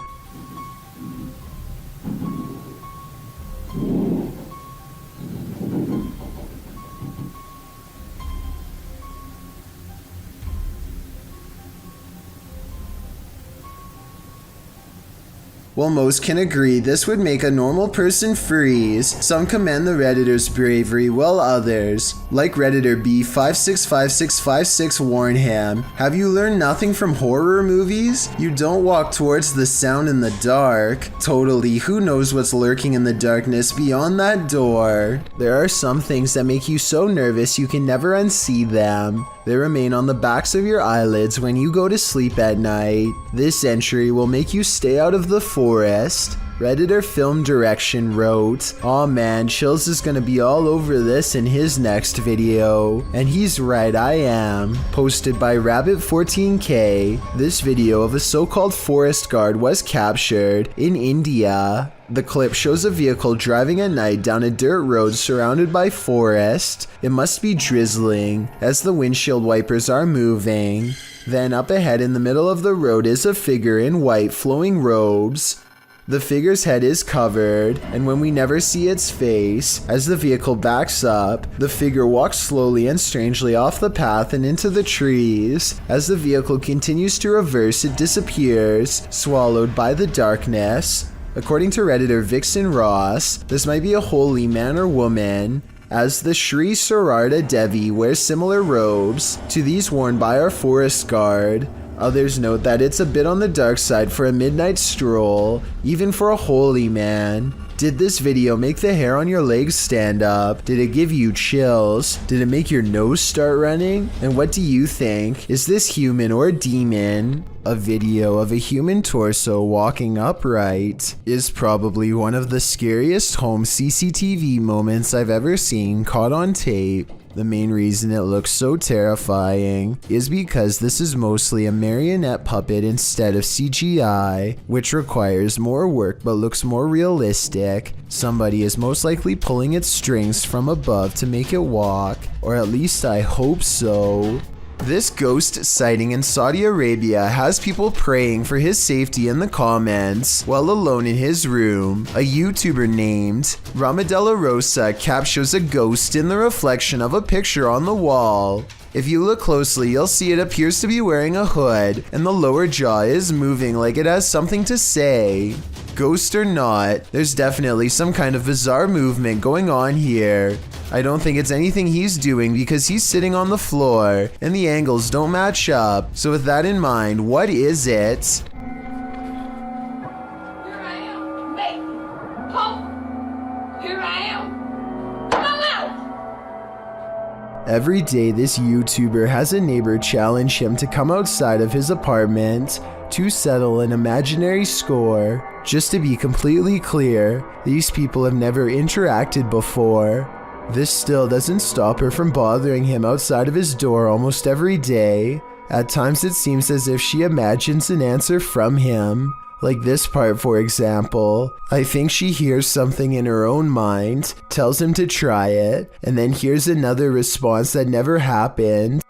While most can agree this would make a normal person freeze, some commend the Redditor's bravery, while others, like Redditor B565656 warn him, have you learned nothing from horror movies? You don't walk towards the sound in the dark. Totally, who knows what's lurking in the darkness beyond that door? There are some things that make you so nervous you can never unsee them. They remain on the backs of your eyelids when you go to sleep at night. This entry will make you stay out of the forest. Redditor Film Direction wrote, "Aw man, Chills is gonna be all over this in his next video." And he's right, I am. Posted by Rabbit14K, this video of a so-called forest guard was captured in India. The clip shows a vehicle driving at night down a dirt road surrounded by forest. It must be drizzling, as the windshield wipers are moving. Then up ahead in the middle of the road is a figure in white flowing robes. The figure's head is covered, and when we never see its face, as the vehicle backs up, the figure walks slowly and strangely off the path and into the trees. As the vehicle continues to reverse, it disappears, swallowed by the darkness. According to Redditor Vixen Ross, this might be a holy man or woman, as the Sri Sararda Devi wears similar robes to these worn by our forest guard. Others note that it's a bit on the dark side for a midnight stroll, even for a holy man. Did this video make the hair on your legs stand up? Did it give you chills? Did it make your nose start running? And what do you think? Is this human or demon? A video of a human torso walking upright is probably one of the scariest home CCTV moments I've ever seen caught on tape. The main reason it looks so terrifying is because this is mostly a marionette puppet instead of CGI, which requires more work but looks more realistic. Somebody is most likely pulling its strings from above to make it walk, or at least I hope so. This ghost sighting in Saudi Arabia has people praying for his safety in the comments while alone in his room. A YouTuber named Ramadella Rosa captures a ghost in the reflection of a picture on the wall. If you look closely, you'll see it appears to be wearing a hood, and the lower jaw is moving like it has something to say. Ghost or not, there's definitely some kind of bizarre movement going on here. I don't think it's anything he's doing because he's sitting on the floor, and the angles don't match up. So with that in mind, what is it? Every day, this YouTuber has a neighbor challenge him to come outside of his apartment to settle an imaginary score. Just to be completely clear, these people have never interacted before. This still doesn't stop her from bothering him outside of his door almost every day. At times it seems as if she imagines an answer from him. Like this part, for example. I think she hears something in her own mind, tells him to try it, and then hears another response that never happened.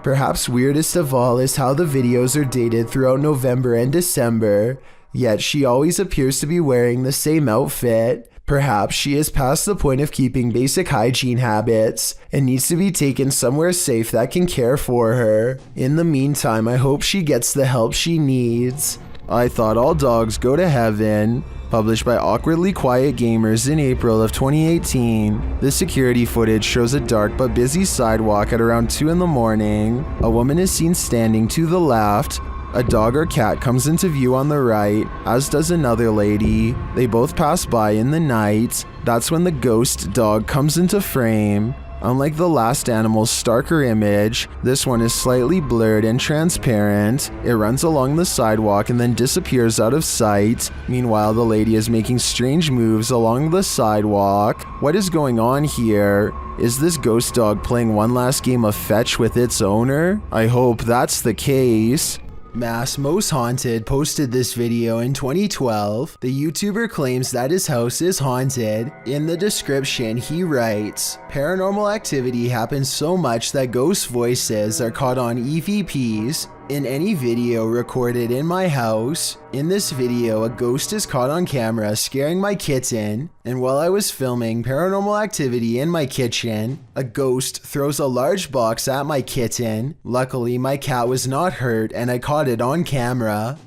Perhaps weirdest of all is how the videos are dated throughout November and December, yet she always appears to be wearing the same outfit. Perhaps she is past the point of keeping basic hygiene habits and needs to be taken somewhere safe that can care for her. In the meantime, I hope she gets the help she needs. I Thought All Dogs Go to Heaven, published by Awkwardly Quiet Gamers in April of 2018. The security footage shows a dark but busy sidewalk at around 2 in the morning. A woman is seen standing to the left. A dog or cat comes into view on the right, as does another lady. They both pass by in the night. That's when the ghost dog comes into frame. Unlike the last animal's starker image, this one is slightly blurred and transparent. It runs along the sidewalk and then disappears out of sight. Meanwhile, the lady is making strange moves along the sidewalk. What is going on here? Is this ghost dog playing one last game of fetch with its owner? I hope that's the case. Mass Most Haunted posted this video in 2012. The YouTuber claims that his house is haunted. In the description, he writes, "Paranormal activity happens so much that ghost voices are caught on EVPs in any video recorded in my house. In this video, a ghost is caught on camera scaring my kitten, and while I was filming paranormal activity in my kitchen, a ghost throws a large box at my kitten. Luckily, my cat was not hurt and I caught it on camera."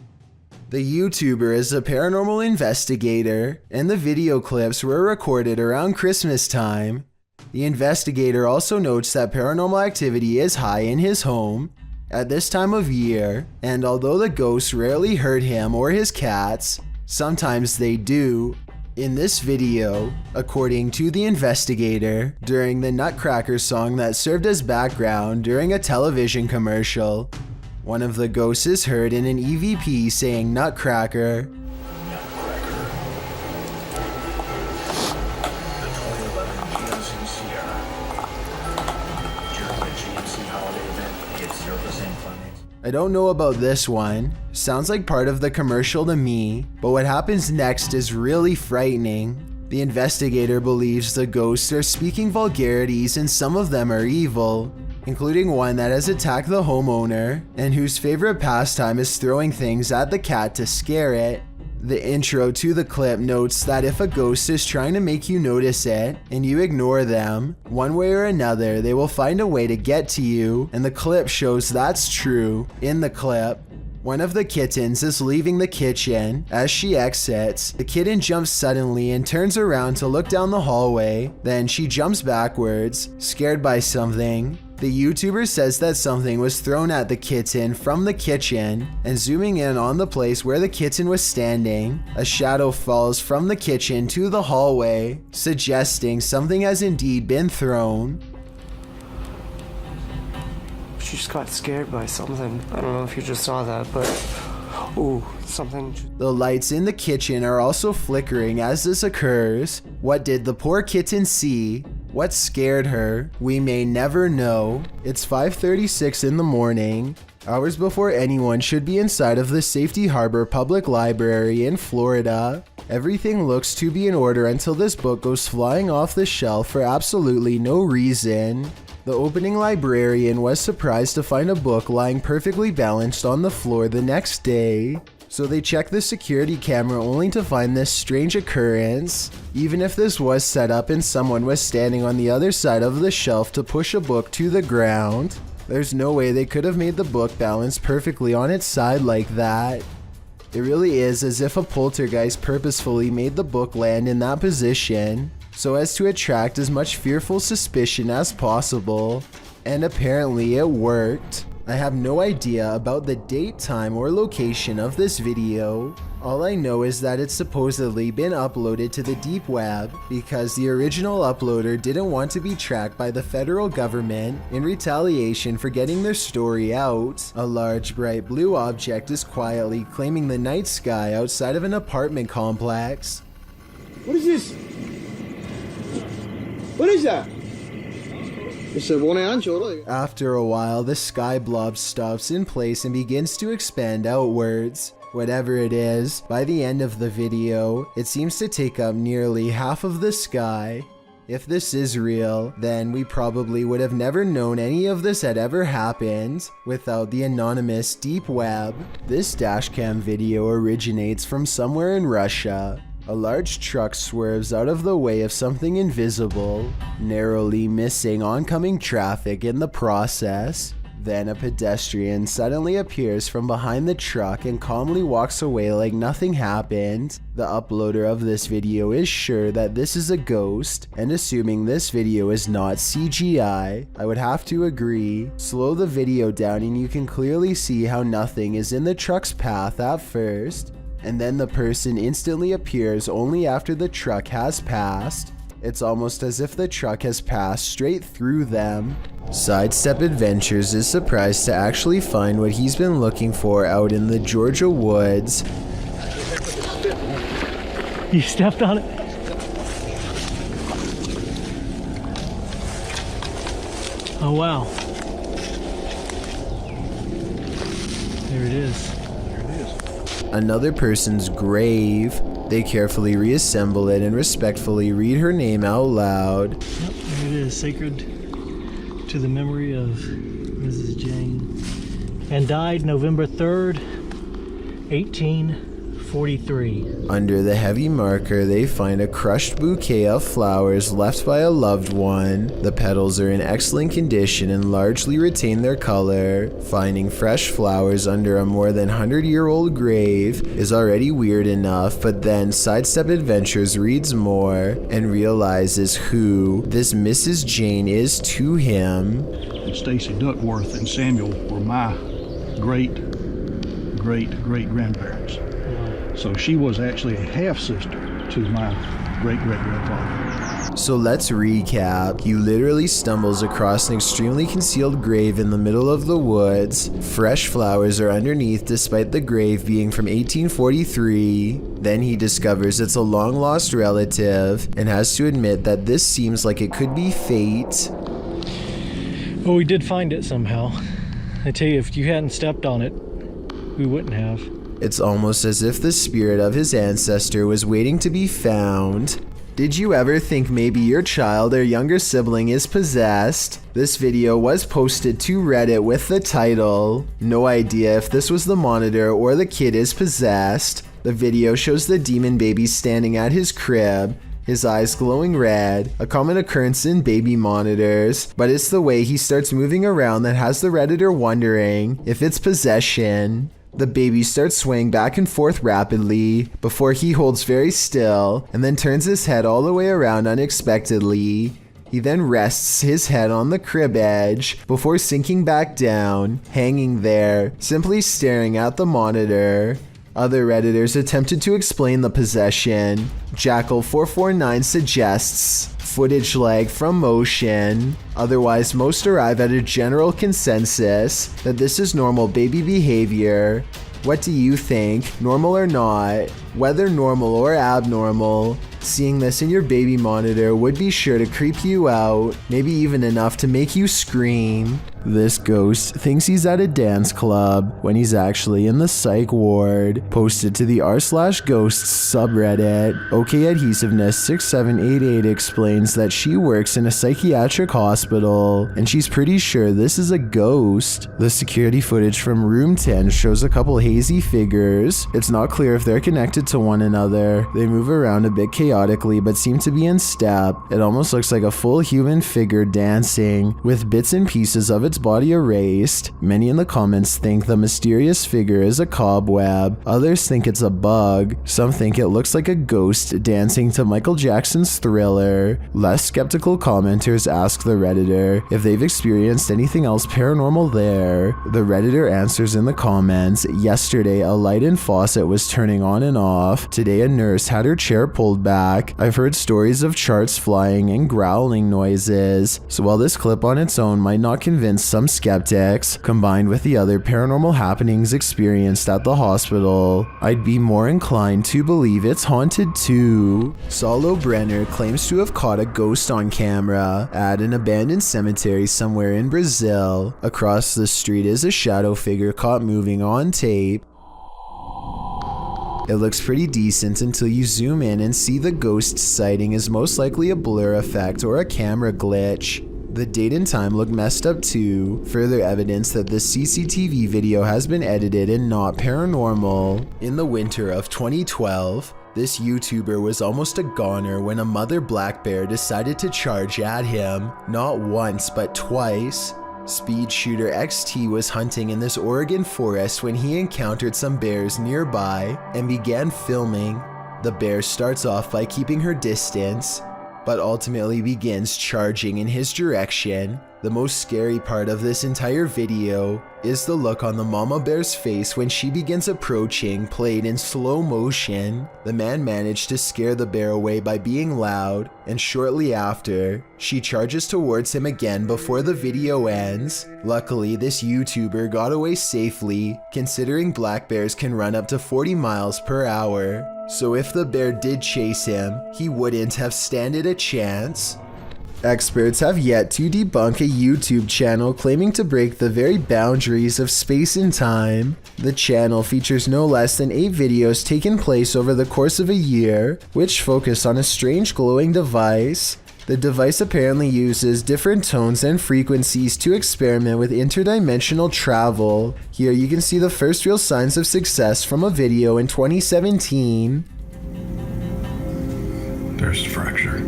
The YouTuber is a paranormal investigator, and the video clips were recorded around Christmas time. The investigator also notes that paranormal activity is high in his home at this time of year, and although the ghosts rarely hurt him or his cats, sometimes they do. In this video, according to the investigator, during the Nutcracker song that served as background during a television commercial, one of the ghosts is heard in an EVP saying Nutcracker. I don't know about this one. Sounds like part of the commercial to me, but what happens next is really frightening. The investigator believes the ghosts are speaking vulgarities and some of them are evil, including one that has attacked the homeowner and whose favorite pastime is throwing things at the cat to scare it. The intro to the clip notes that if a ghost is trying to make you notice it and you ignore them, one way or another they will find a way to get to you, and the clip shows that's true. In the clip, one of the kittens is leaving the kitchen. As she exits, the kitten jumps suddenly and turns around to look down the hallway. Then she jumps backwards, scared by something. The YouTuber says that something was thrown at the kitten from the kitchen, and zooming in on the place where the kitten was standing, a shadow falls from the kitchen to the hallway, suggesting something has indeed been thrown. She just got scared by something. I don't know if you just saw that, but Ooh, something. The lights in the kitchen are also flickering as this occurs. What did the poor kitten see? What scared her? We may never know. It's 5:36 in the morning, hours before anyone should be inside of the Safety Harbor Public Library in Florida. Everything looks to be in order until this book goes flying off the shelf for absolutely no reason. The opening librarian was surprised to find a book lying perfectly balanced on the floor the next day. So they checked the security camera only to find this strange occurrence. Even if this was set up and someone was standing on the other side of the shelf to push a book to the ground, there's no way they could have made the book balance perfectly on its side like that. It really is as if a poltergeist purposefully made the book land in that position, so as to attract as much fearful suspicion as possible. And apparently it worked. I have no idea about the date, time, or location of this video. All I know is that it's supposedly been uploaded to the deep web because the original uploader didn't want to be tracked by the federal government in retaliation for getting their story out. A large bright blue object is quietly claiming the night sky outside of an apartment complex. What is this? What is that? It's a one ancho. After a while, the sky blob stops in place and begins to expand outwards. Whatever it is, by the end of the video, it seems to take up nearly half of the sky. If this is real, then we probably would have never known any of this had ever happened without the anonymous deep web. This dashcam video originates from somewhere in Russia. A large truck swerves out of the way of something invisible, narrowly missing oncoming traffic in the process. Then a pedestrian suddenly appears from behind the truck and calmly walks away like nothing happened. The uploader of this video is sure that this is a ghost, and assuming this video is not CGI, I would have to agree. Slow the video down and you can clearly see how nothing is in the truck's path at first, and then the person instantly appears only after the truck has passed. It's almost as if the truck has passed straight through them. Sidestep Adventures is surprised to actually find what he's been looking for out in the Georgia woods. You stepped on it? Oh wow. There it is. Another person's grave. They carefully reassemble it and respectfully read her name out loud. Yep, there it is. Sacred to the memory of Mrs. Jane. And died November 3rd, 1843. Under the heavy marker, they find a crushed bouquet of flowers left by a loved one. The petals are in excellent condition and largely retain their color. Finding fresh flowers under a more than 100-year-old grave is already weird enough, but then Sidestep Adventures reads more and realizes who this Mrs. Jane is to him. And Stacy Duckworth and Samuel were my great-great-great-grandparents. So she was actually a half-sister to my great-great-grandfather. So let's recap. He literally stumbles across an extremely concealed grave in the middle of the woods. Fresh flowers are underneath despite the grave being from 1843. Then he discovers it's a long-lost relative and has to admit that this seems like it could be fate. Well, we did find it somehow. I tell you, if you hadn't stepped on it, we wouldn't have. It's almost as if the spirit of his ancestor was waiting to be found. Did you ever think maybe your child or younger sibling is possessed? This video was posted to Reddit with the title, "No idea if this was the monitor or the kid is possessed." The video shows the demon baby standing at his crib, his eyes glowing red, a common occurrence in baby monitors, but it's the way he starts moving around that has the Redditor wondering if it's possession. The baby starts swaying back and forth rapidly before he holds very still and then turns his head all the way around unexpectedly. He then rests his head on the crib edge before sinking back down, hanging there, simply staring at the monitor. Other Redditors attempted to explain the possession. Jackal449 suggests footage lag from motion. Otherwise, most arrive at a general consensus that this is normal baby behavior. What do you think? Normal or not? Whether normal or abnormal, seeing this in your baby monitor would be sure to creep you out, maybe even enough to make you scream. This ghost thinks he's at a dance club when he's actually in the psych ward. Posted to the r/ghosts subreddit, OK Adhesiveness 6788 explains that she works in a psychiatric hospital and she's pretty sure this is a ghost. The security footage from room 10 shows a couple hazy figures. It's not clear if they're connected to one another. They move around a bit chaotically but seem to be in step. It almost looks like a full human figure dancing with bits and pieces of its body erased. Many in the comments think the mysterious figure is a cobweb. Others think it's a bug. Some think it looks like a ghost dancing to Michael Jackson's Thriller. Less skeptical commenters ask the Redditor if they've experienced anything else paranormal there. The Redditor answers in the comments, yesterday a light and faucet was turning on and off. Today a nurse had her chair pulled back. I've heard stories of charts flying and growling noises. So while this clip on its own might not convince some skeptics, combined with the other paranormal happenings experienced at the hospital, I'd be more inclined to believe it's haunted too. Saulo Brenner claims to have caught a ghost on camera at an abandoned cemetery somewhere in Brazil. Across the street is a shadow figure caught moving on tape. It looks pretty decent until you zoom in and see the ghost sighting is most likely a blur effect or a camera glitch. The date and time look messed up too, further evidence that the CCTV video has been edited and not paranormal. In the winter of 2012, this YouTuber was almost a goner when a mother black bear decided to charge at him, not once but twice. Speed shooter XT was hunting in this Oregon forest when he encountered some bears nearby and began filming. The bear starts off by keeping her distance, but ultimately begins charging in his direction. The most scary part of this entire video is the look on the mama bear's face when she begins approaching, played in slow motion. The man managed to scare the bear away by being loud, and shortly after, she charges towards him again before the video ends. Luckily, this YouTuber got away safely, considering black bears can run up to 40 miles per hour. So if the bear did chase him, he wouldn't have standed a chance. Experts have yet to debunk a YouTube channel claiming to break the very boundaries of space and time. The channel features no less than 8 videos taking place over the course of a year, which focus on a strange glowing device. The device apparently uses different tones and frequencies to experiment with interdimensional travel. Here you can see the first real signs of success from a video in 2017. There's the fracture.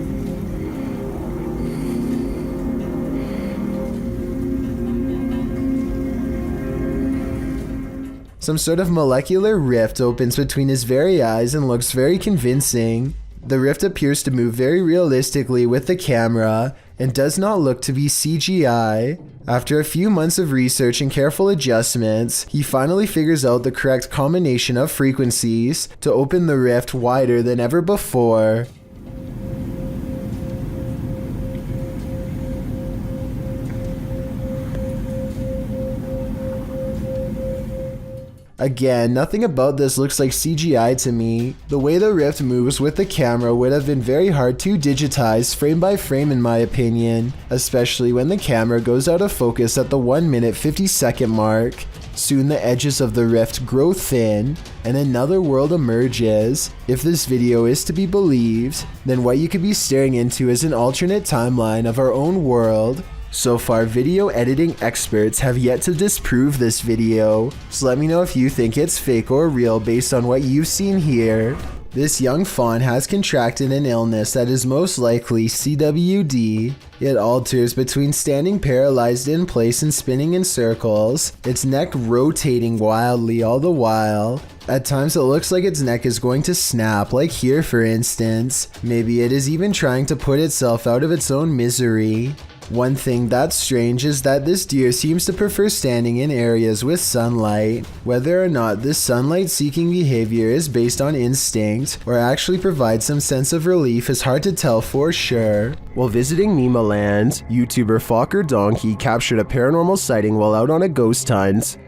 Some sort of molecular rift opens between his very eyes and looks very convincing. The rift appears to move very realistically with the camera and does not look to be CGI. After a few months of research and careful adjustments, he finally figures out the correct combination of frequencies to open the rift wider than ever before. Again, nothing about this looks like CGI to me. The way the rift moves with the camera would have been very hard to digitize frame by frame in my opinion, especially when the camera goes out of focus at the 1 minute 50 second mark. Soon the edges of the rift grow thin, and another world emerges. If this video is to be believed, then what you could be staring into is an alternate timeline of our own world. So far, video editing experts have yet to disprove this video, so let me know if you think it's fake or real based on what you've seen here. This young fawn has contracted an illness that is most likely CWD. It alters between standing paralyzed in place and spinning in circles, its neck rotating wildly all the while. At times it looks like its neck is going to snap, like here for instance. Maybe it is even trying to put itself out of its own misery. One thing that's strange is that this deer seems to prefer standing in areas with sunlight. Whether or not this sunlight-seeking behavior is based on instinct or actually provides some sense of relief is hard to tell for sure. While visiting Nemaland, YouTuber Fokker Donkey captured a paranormal sighting while out on a ghost hunt.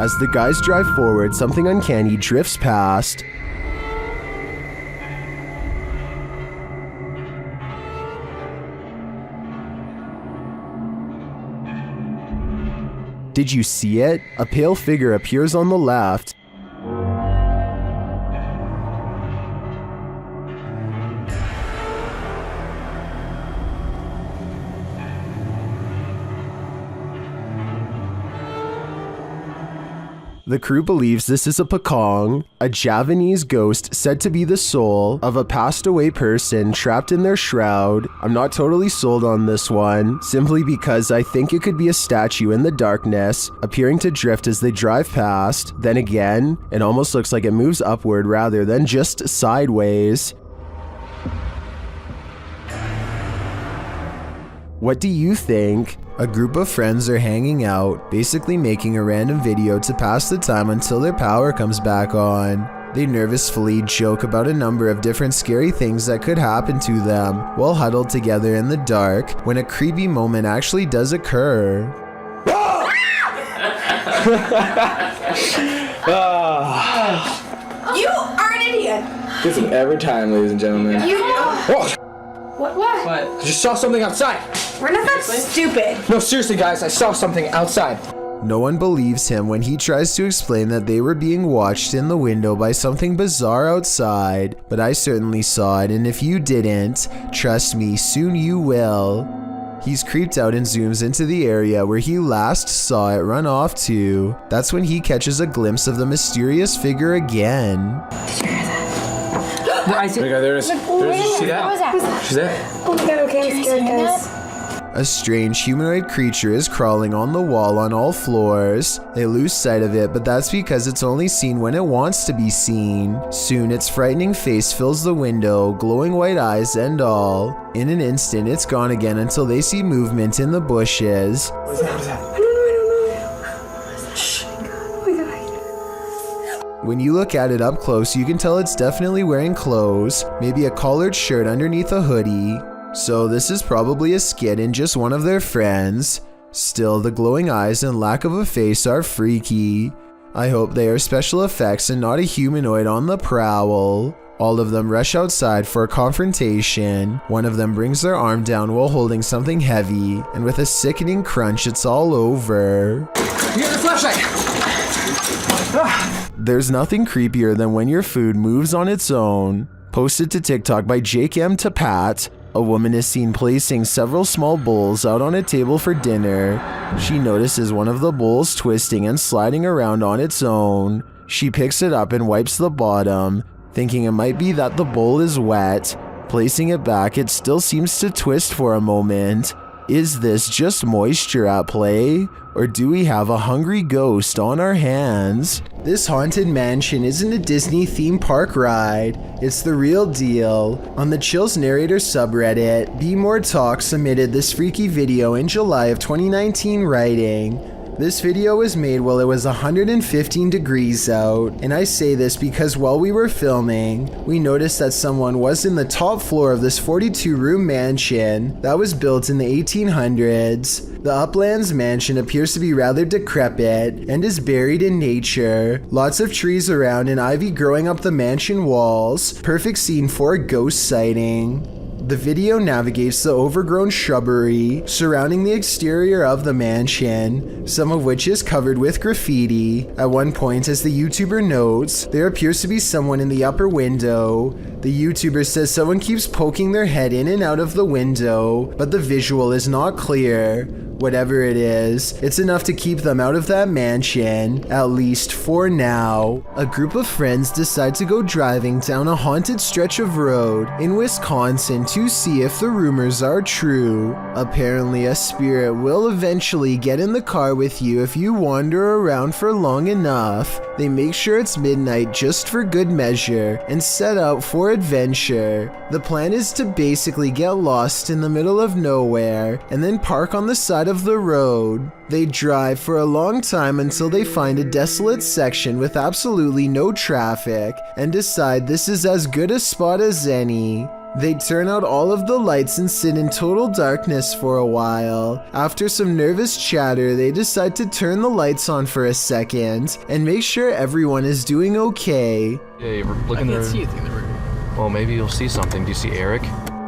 As the guys drive forward, something uncanny drifts past. Did you see it? A pale figure appears on the left. The crew believes this is a Pakong, a Javanese ghost said to be the soul of a passed away person trapped in their shroud. I'm not totally sold on this one, simply because I think it could be a statue in the darkness, appearing to drift as they drive past. Then again, it almost looks like it moves upward rather than just sideways. What do you think? A group of friends are hanging out, basically making a random video to pass the time until their power comes back on. They nervously joke about a number of different scary things that could happen to them while huddled together in the dark when a creepy moment actually does occur. You are an idiot! This is every time, ladies and gentlemen. You Oh! What? I just saw something outside. We're not that stupid. No, seriously, guys, I saw something outside. No one believes him when he tries to explain that they were being watched in the window by something bizarre outside, but I certainly saw it, and if you didn't, trust me, soon you will. He's creeped out and zooms into the area where he last saw it run off to. That's when he catches a glimpse of the mysterious figure again. I see. There it is. See that? What was that? She's there. Oh my god, okay, I'm scared, guys. A strange humanoid creature is crawling on the wall on all floors. They lose sight of it, but that's because it's only seen when it wants to be seen. Soon, its frightening face fills the window, glowing white eyes and all. In an instant, it's gone again until they see movement in the bushes. What is that? I don't know. Shh. Oh my god. When you look at it up close, you can tell it's definitely wearing clothes, maybe a collared shirt underneath a hoodie. So this is probably a skit in just one of their friends. Still, the glowing eyes and lack of a face are freaky. I hope they are special effects and not a humanoid on the prowl. All of them rush outside for a confrontation. One of them brings their arm down while holding something heavy, and with a sickening crunch, it's all over. You have the flashlight! There's nothing creepier than when your food moves on its own. Posted to TikTok by Jake M. to Pat, a woman is seen placing several small bowls out on a table for dinner. She notices one of the bowls twisting and sliding around on its own. She picks it up and wipes the bottom, thinking it might be that the bowl is wet. Placing it back, it still seems to twist for a moment. Is this just moisture at play? Or do we have a hungry ghost on our hands? This haunted mansion isn't a Disney theme park ride. It's the real deal. On the Chills Narrator subreddit, Be More Talk submitted this freaky video in July of 2019 writing, "This video was made while it was 115 degrees out, and I say this because while we were filming, we noticed that someone was in the top floor of this 42-room mansion that was built in the 1800s. The Uplands mansion appears to be rather decrepit and is buried in nature. Lots of trees around and ivy growing up the mansion walls. Perfect scene for a ghost sighting." The video navigates the overgrown shrubbery surrounding the exterior of the mansion, some of which is covered with graffiti. At one point, as the YouTuber notes, there appears to be someone in the upper window. The YouTuber says someone keeps poking their head in and out of the window, but the visual is not clear. Whatever it is, it's enough to keep them out of that mansion, at least for now. A group of friends decide to go driving down a haunted stretch of road in Wisconsin to see if the rumors are true. Apparently, a spirit will eventually get in the car with you if you wander around for long enough. They make sure it's midnight just for good measure and set out for adventure. The plan is to basically get lost in the middle of nowhere and then park on the side of the road. They drive for a long time until they find a desolate section with absolutely no traffic and decide this is as good a spot as any. They turn out all of the lights and sit in total darkness for a while. After some nervous chatter, they decide to turn the lights on for a second and make sure everyone is doing okay. Yeah, you ever look in the room? I can't see anything in the room. Well, maybe you'll see something. Do you see Eric?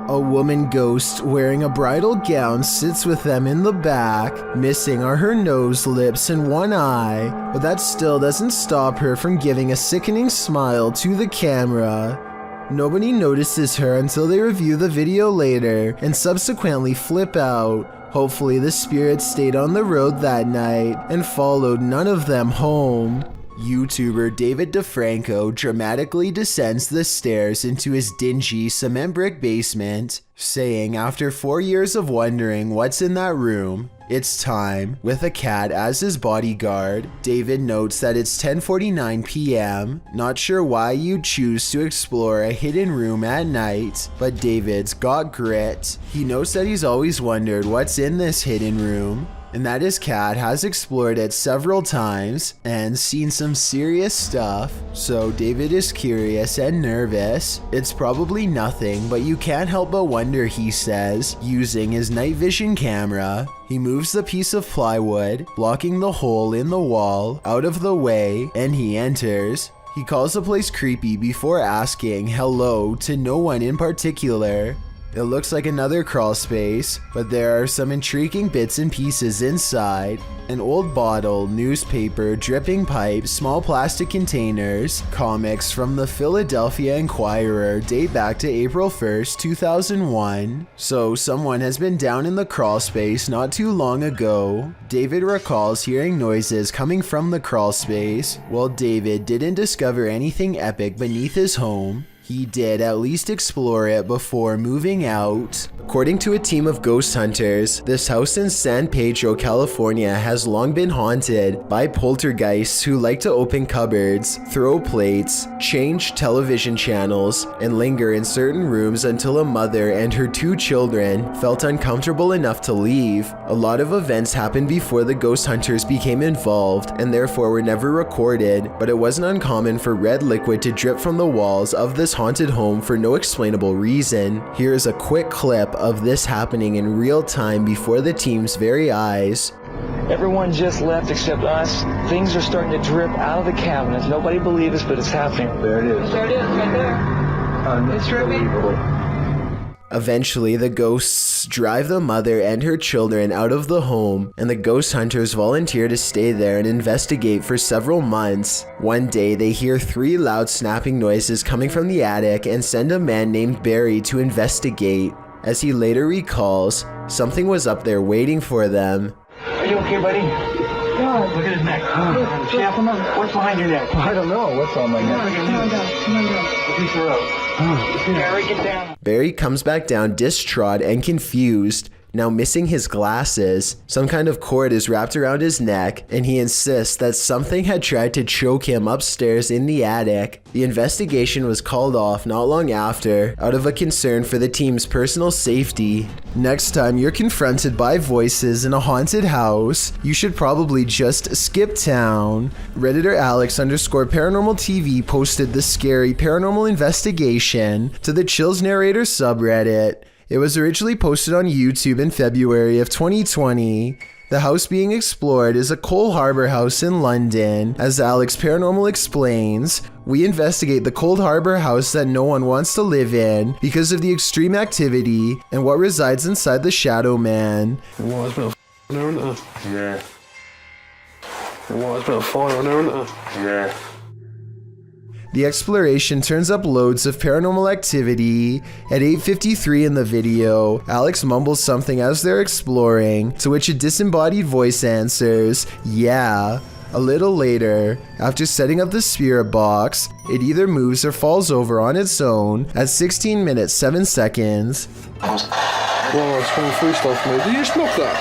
A woman ghost wearing a bridal gown sits with them in the back. Missing are her nose, lips, and one eye, but that still doesn't stop her from giving a sickening smile to the camera. Nobody notices her until they review the video later and subsequently flip out. Hopefully the spirit stayed on the road that night and followed none of them home. YouTuber David DeFranco dramatically descends the stairs into his dingy cement brick basement, saying after 4 years of wondering what's in that room, it's time. With a cat as his bodyguard, David notes that it's 10:49 p.m. Not sure why you'd choose to explore a hidden room at night, but David's got grit. He knows that he's always wondered what's in this hidden room, and that his cat has explored it several times and seen some serious stuff, so David is curious and nervous. It's probably nothing, but you can't help but wonder, he says, using his night vision camera. He moves the piece of plywood, blocking the hole in the wall, out of the way, and he enters. He calls the place creepy before asking hello to no one in particular. It looks like another crawl space, but there are some intriguing bits and pieces inside. An old bottle, newspaper, dripping pipe, small plastic containers, comics from the Philadelphia Inquirer date back to April 1st, 2001. So someone has been down in the crawl space not too long ago. David recalls hearing noises coming from the crawl space. While David didn't discover anything epic beneath his home, he did at least explore it before moving out. According to a team of ghost hunters, this house in San Pedro, California has long been haunted by poltergeists who like to open cupboards, throw plates, change television channels, and linger in certain rooms until a mother and her 2 children felt uncomfortable enough to leave. A lot of events happened before the ghost hunters became involved and therefore were never recorded, but it wasn't uncommon for red liquid to drip from the walls of this haunted home for no explainable reason. Here is a quick clip of this happening in real time before the team's very eyes. Everyone just left except us. Things are starting to drip out of the cabinets. Nobody believes us, but it's happening. There it is. There it is, right there. It's dripping. Eventually, the ghosts drive the mother and her children out of the home, and the ghost hunters volunteer to stay there and investigate for several months. One day, they hear 3 loud snapping noises coming from the attic and send a man named Barry to investigate. As he later recalls, something was up there waiting for them. Are you okay, buddy? God, look at his neck. Snap him up. What's behind your neck? I don't know. What's on my neck? Come on down. A piece of rope. Barry, get down. Barry comes back down distraught and confused, now missing his glasses. Some kind of cord is wrapped around his neck, and he insists that something had tried to choke him upstairs in the attic. The investigation was called off not long after, out of a concern for the team's personal safety. Next time you're confronted by voices in a haunted house, you should probably just skip town. Redditor Alex_paranormal TV posted the scary paranormal investigation to the Chills Narrator subreddit. It was originally posted on YouTube in February of 2020. The house being explored is a Cole Harbour house in London. As Alex Paranormal explains, we investigate the Cold Harbour house that no one wants to live in because of the extreme activity and what resides inside the Shadow Man. Well, it's been a there, isn't it? Yeah. Well, it's been a fire on there, isn't it? Yeah. The exploration turns up loads of paranormal activity. At 8:53 in the video, Alex mumbles something as they're exploring, to which a disembodied voice answers, "Yeah." A little later, after setting up the spirit box, it either moves or falls over on its own at 16 minutes 7 seconds. Well, it's going through stuff, mate. Did you just knock that?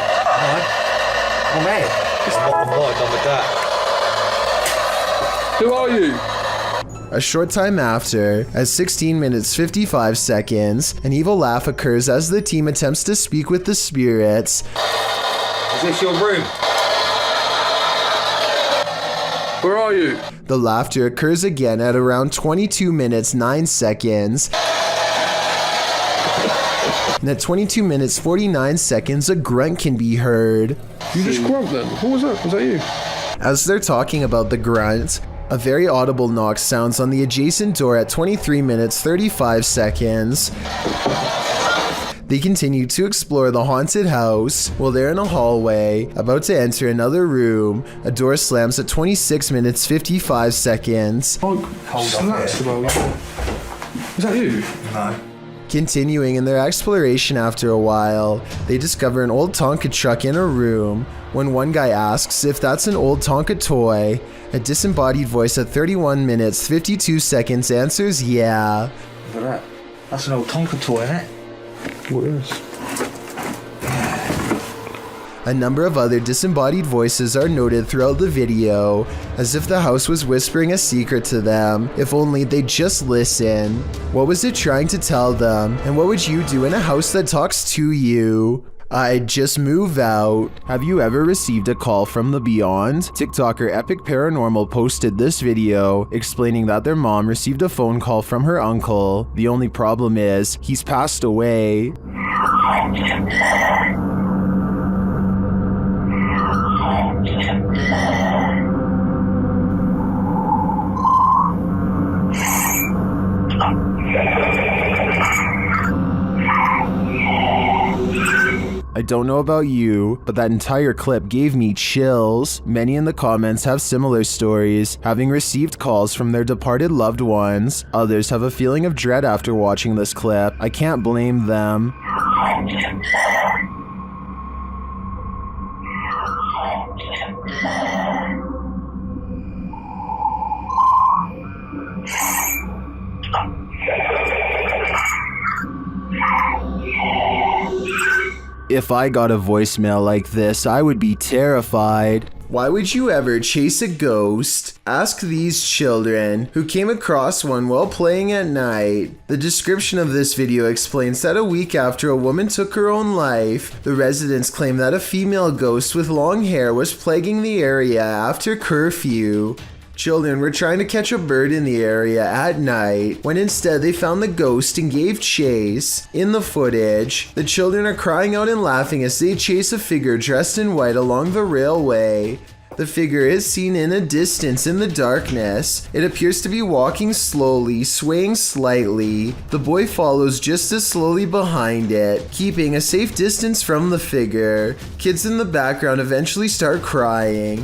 Oh, mate. I'm not done with that. Who are you? A short time after, at 16 minutes 55 seconds, an evil laugh occurs as the team attempts to speak with the spirits. Is this your room? Where are you? The laughter occurs again at around 22 minutes 9 seconds. And at 22 minutes 49 seconds, a grunt can be heard. You just grunt then? Who was that? Was that you? As they're talking about the grunt, a very audible knock sounds on the adjacent door at 23 minutes 35 seconds. They continue to explore the haunted house. While they're in a hallway, about to enter another room, a door slams at 26 minutes 55 seconds. Hold on. Is that you? No. Continuing in their exploration after a while, they discover an old Tonka truck in a room. When one guy asks if that's an old Tonka toy, a disembodied voice at 31 minutes 52 seconds answers yeah. Look at that. That's an old Tonka toy, isn't it? What is? A number of other disembodied voices are noted throughout the video, as if the house was whispering a secret to them, if only they'd just listen. What was it trying to tell them, and what would you do in a house that talks to you? I'd just move out. Have you ever received a call from the beyond? TikToker Epic Paranormal posted this video explaining that their mom received a phone call from her uncle. The only problem is, he's passed away. I don't know about you, but that entire clip gave me chills. Many in the comments have similar stories, having received calls from their departed loved ones. Others have a feeling of dread after watching this clip. I can't blame them. If I got a voicemail like this, I would be terrified. Why would you ever chase a ghost? Ask these children, who came across one while playing at night. The description of this video explains that a week after a woman took her own life, the residents claimed that a female ghost with long hair was plaguing the area after curfew. Children were trying to catch a bird in the area at night, when instead they found the ghost and gave chase. In the footage, the children are crying out and laughing as they chase a figure dressed in white along the railway. The figure is seen in a distance in the darkness. It appears to be walking slowly, swaying slightly. The boy follows just as slowly behind it, keeping a safe distance from the figure. Kids in the background eventually start crying.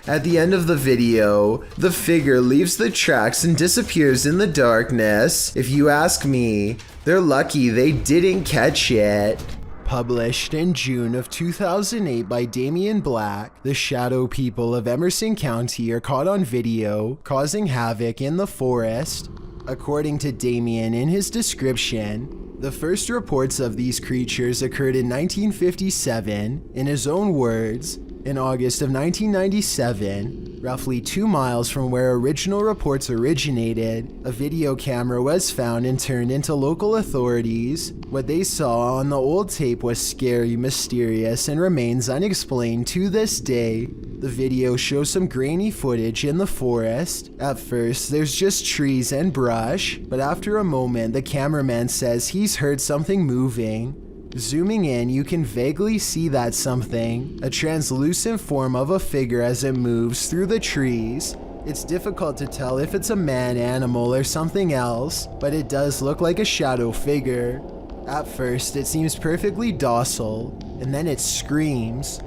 At the end of the video, the figure leaves the tracks and disappears in the darkness. If you ask me, they're lucky they didn't catch it. Published in June of 2008 by Damian Black, the shadow people of Emerson County are caught on video, causing havoc in the forest. According to Damian in his description, the first reports of these creatures occurred in 1957. In his own words, in August of 1997, roughly 2 miles from where original reports originated, a video camera was found and turned into local authorities. What they saw on the old tape was scary, mysterious, and remains unexplained to this day. The video shows some grainy footage in the forest. At first, there's just trees and brush, but after a moment, the cameraman says he's heard something moving. Zooming in, you can vaguely see that something, a translucent form of a figure as it moves through the trees. It's difficult to tell if it's a man, animal, or something else, but it does look like a shadow figure. At first, it seems perfectly docile, and then it screams.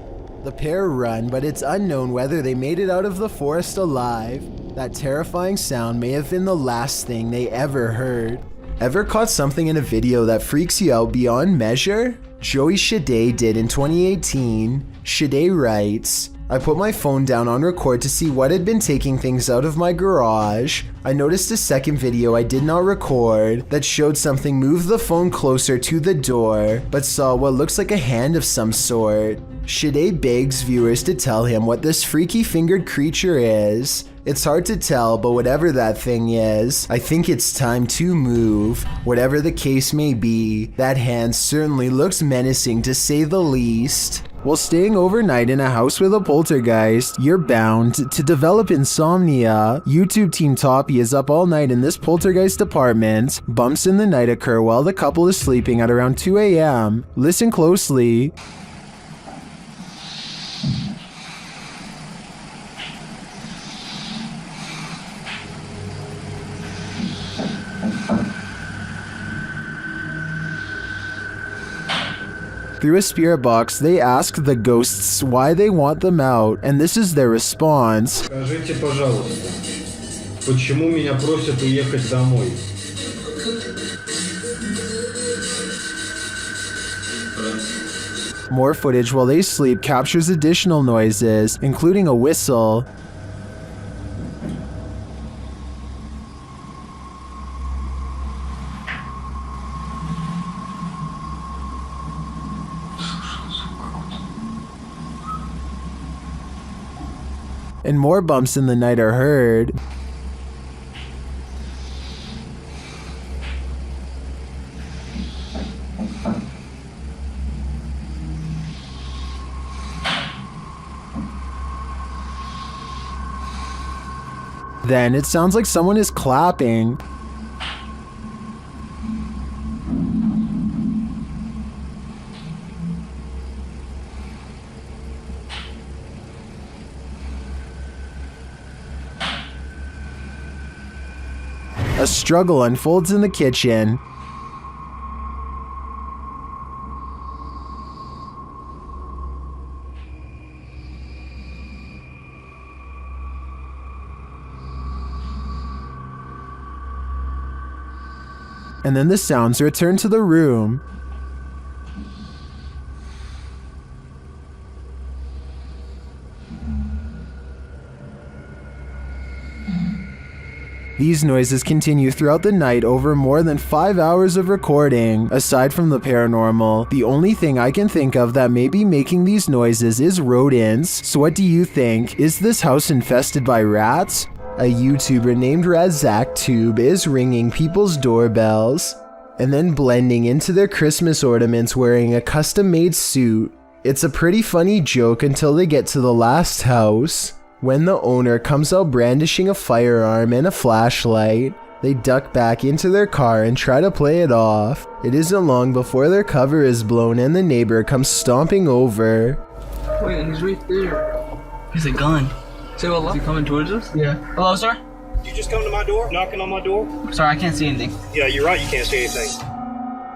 The pair run, but it's unknown whether they made it out of the forest alive. That terrifying sound may have been the last thing they ever heard. Ever caught something in a video that freaks you out beyond measure? Joey Shade did in 2018. Shade writes, I put my phone down on record to see what had been taking things out of my garage. I noticed a second video I did not record that showed something move the phone closer to the door, but saw what looks like a hand of some sort. Shade begs viewers to tell him what this freaky fingered creature is. It's hard to tell, but whatever that thing is, I think it's time to move. Whatever the case may be, that hand certainly looks menacing to say the least. While staying overnight in a house with a poltergeist, you're bound to develop insomnia. YouTube team Toppy is up all night in this poltergeist apartment. Bumps in the night occur while the couple is sleeping at around 2 a.m. Listen closely. Through a spirit box, they ask the ghosts why they want them out, and this is their response. Скажите, пожалуйста, почему меня просят уехать домой? More footage while they sleep captures additional noises, including a whistle. And more bumps in the night are heard. Then it sounds like someone is clapping. A struggle unfolds in the kitchen. And then the sounds return to the room. These noises continue throughout the night over more than 5 hours of recording. Aside from the paranormal, the only thing I can think of that may be making these noises is rodents. So what do you think? Is this house infested by rats? A YouTuber named RazakTube is ringing people's doorbells and then blending into their Christmas ornaments wearing a custom-made suit. It's a pretty funny joke until they get to the last house. When the owner comes out brandishing a firearm and a flashlight, they duck back into their car and try to play it off. It isn't long before their cover is blown and the neighbor comes stomping over. Wait, he's right there. He's a gun. Say hello? Is he coming towards us? Yeah. Hello, sir? You just come to my door? Knocking on my door? Sorry, I can't see anything. Yeah, you're right, you can't see anything.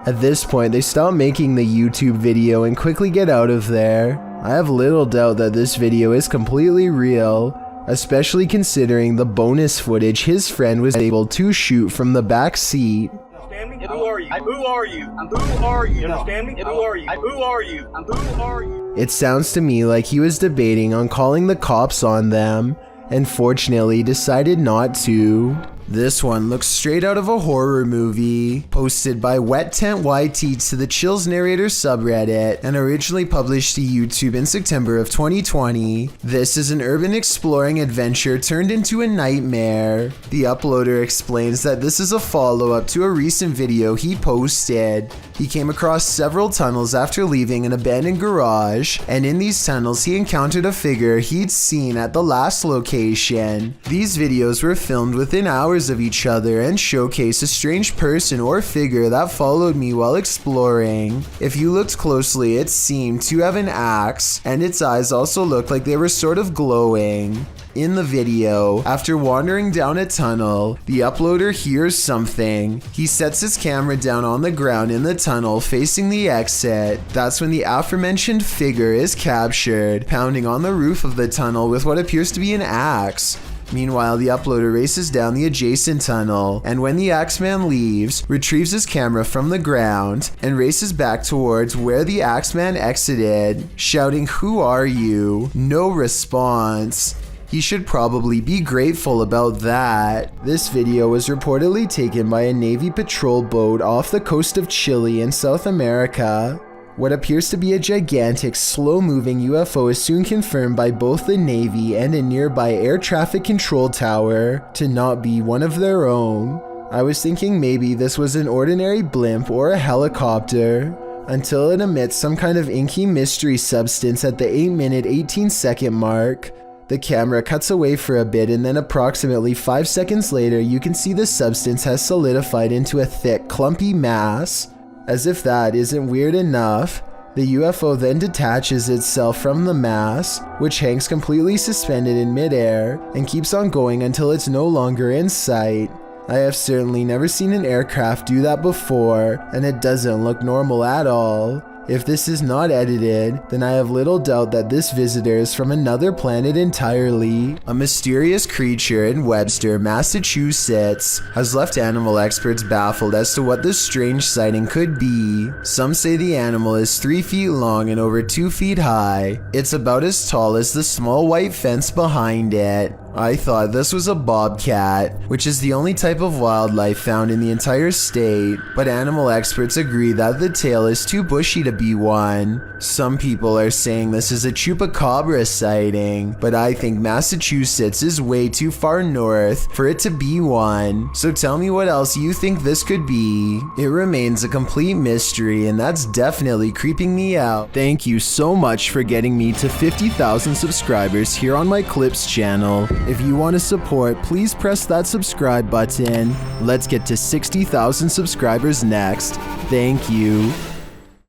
At this point, they stop making the YouTube video and quickly get out of there. I have little doubt that this video is completely real, especially considering the bonus footage his friend was able to shoot from the back seat. Understand me? Who are you? Who are you? Who are you? Understand me? Who are you? Who are you? Who are you? It sounds to me like he was debating on calling the cops on them, and fortunately decided not to. This one looks straight out of a horror movie, posted by Wet Tent YT to the Chills Narrator subreddit, and originally published to YouTube in September of 2020. This is an urban exploring adventure turned into a nightmare. The uploader explains that this is a follow-up to a recent video he posted. He came across several tunnels after leaving an abandoned garage, and in these tunnels he encountered a figure he'd seen at the last location. These videos were filmed within hours of each other and showcase a strange person or figure that followed me while exploring. If you looked closely, it seemed to have an axe, and its eyes also looked like they were sort of glowing. In the video, after wandering down a tunnel, the uploader hears something. He sets his camera down on the ground in the tunnel facing the exit. That's when the aforementioned figure is captured, pounding on the roof of the tunnel with what appears to be an axe. Meanwhile, the uploader races down the adjacent tunnel, and when the Axeman leaves, retrieves his camera from the ground, and races back towards where the Axeman exited, shouting, "Who are you?" No response. He should probably be grateful about that. This video was reportedly taken by a Navy patrol boat off the coast of Chile in South America. What appears to be a gigantic, slow-moving UFO is soon confirmed by both the Navy and a nearby air traffic control tower to not be one of their own. I was thinking maybe this was an ordinary blimp or a helicopter, until it emits some kind of inky mystery substance at the 8-minute 18-second mark. The camera cuts away for a bit, and then approximately 5 seconds later, you can see the substance has solidified into a thick, clumpy mass. As if that isn't weird enough, the UFO then detaches itself from the mass, which hangs completely suspended in midair and keeps on going until it's no longer in sight. I have certainly never seen an aircraft do that before, and it doesn't look normal at all. If this is not edited, then I have little doubt that this visitor is from another planet entirely. A mysterious creature in Webster, Massachusetts, has left animal experts baffled as to what this strange sighting could be. Some say the animal is 3 feet long and over 2 feet high. It's about as tall as the small white fence behind it. I thought this was a bobcat, which is the only type of wildlife found in the entire state, but animal experts agree that the tail is too bushy to be one. Some people are saying this is a chupacabra sighting, but I think Massachusetts is way too far north for it to be one. So tell me what else you think this could be. It remains a complete mystery, and that's definitely creeping me out. Thank you so much for getting me to 50,000 subscribers here on my Clips channel. If you want to support, please press that subscribe button. Let's get to 60,000 subscribers next. Thank you.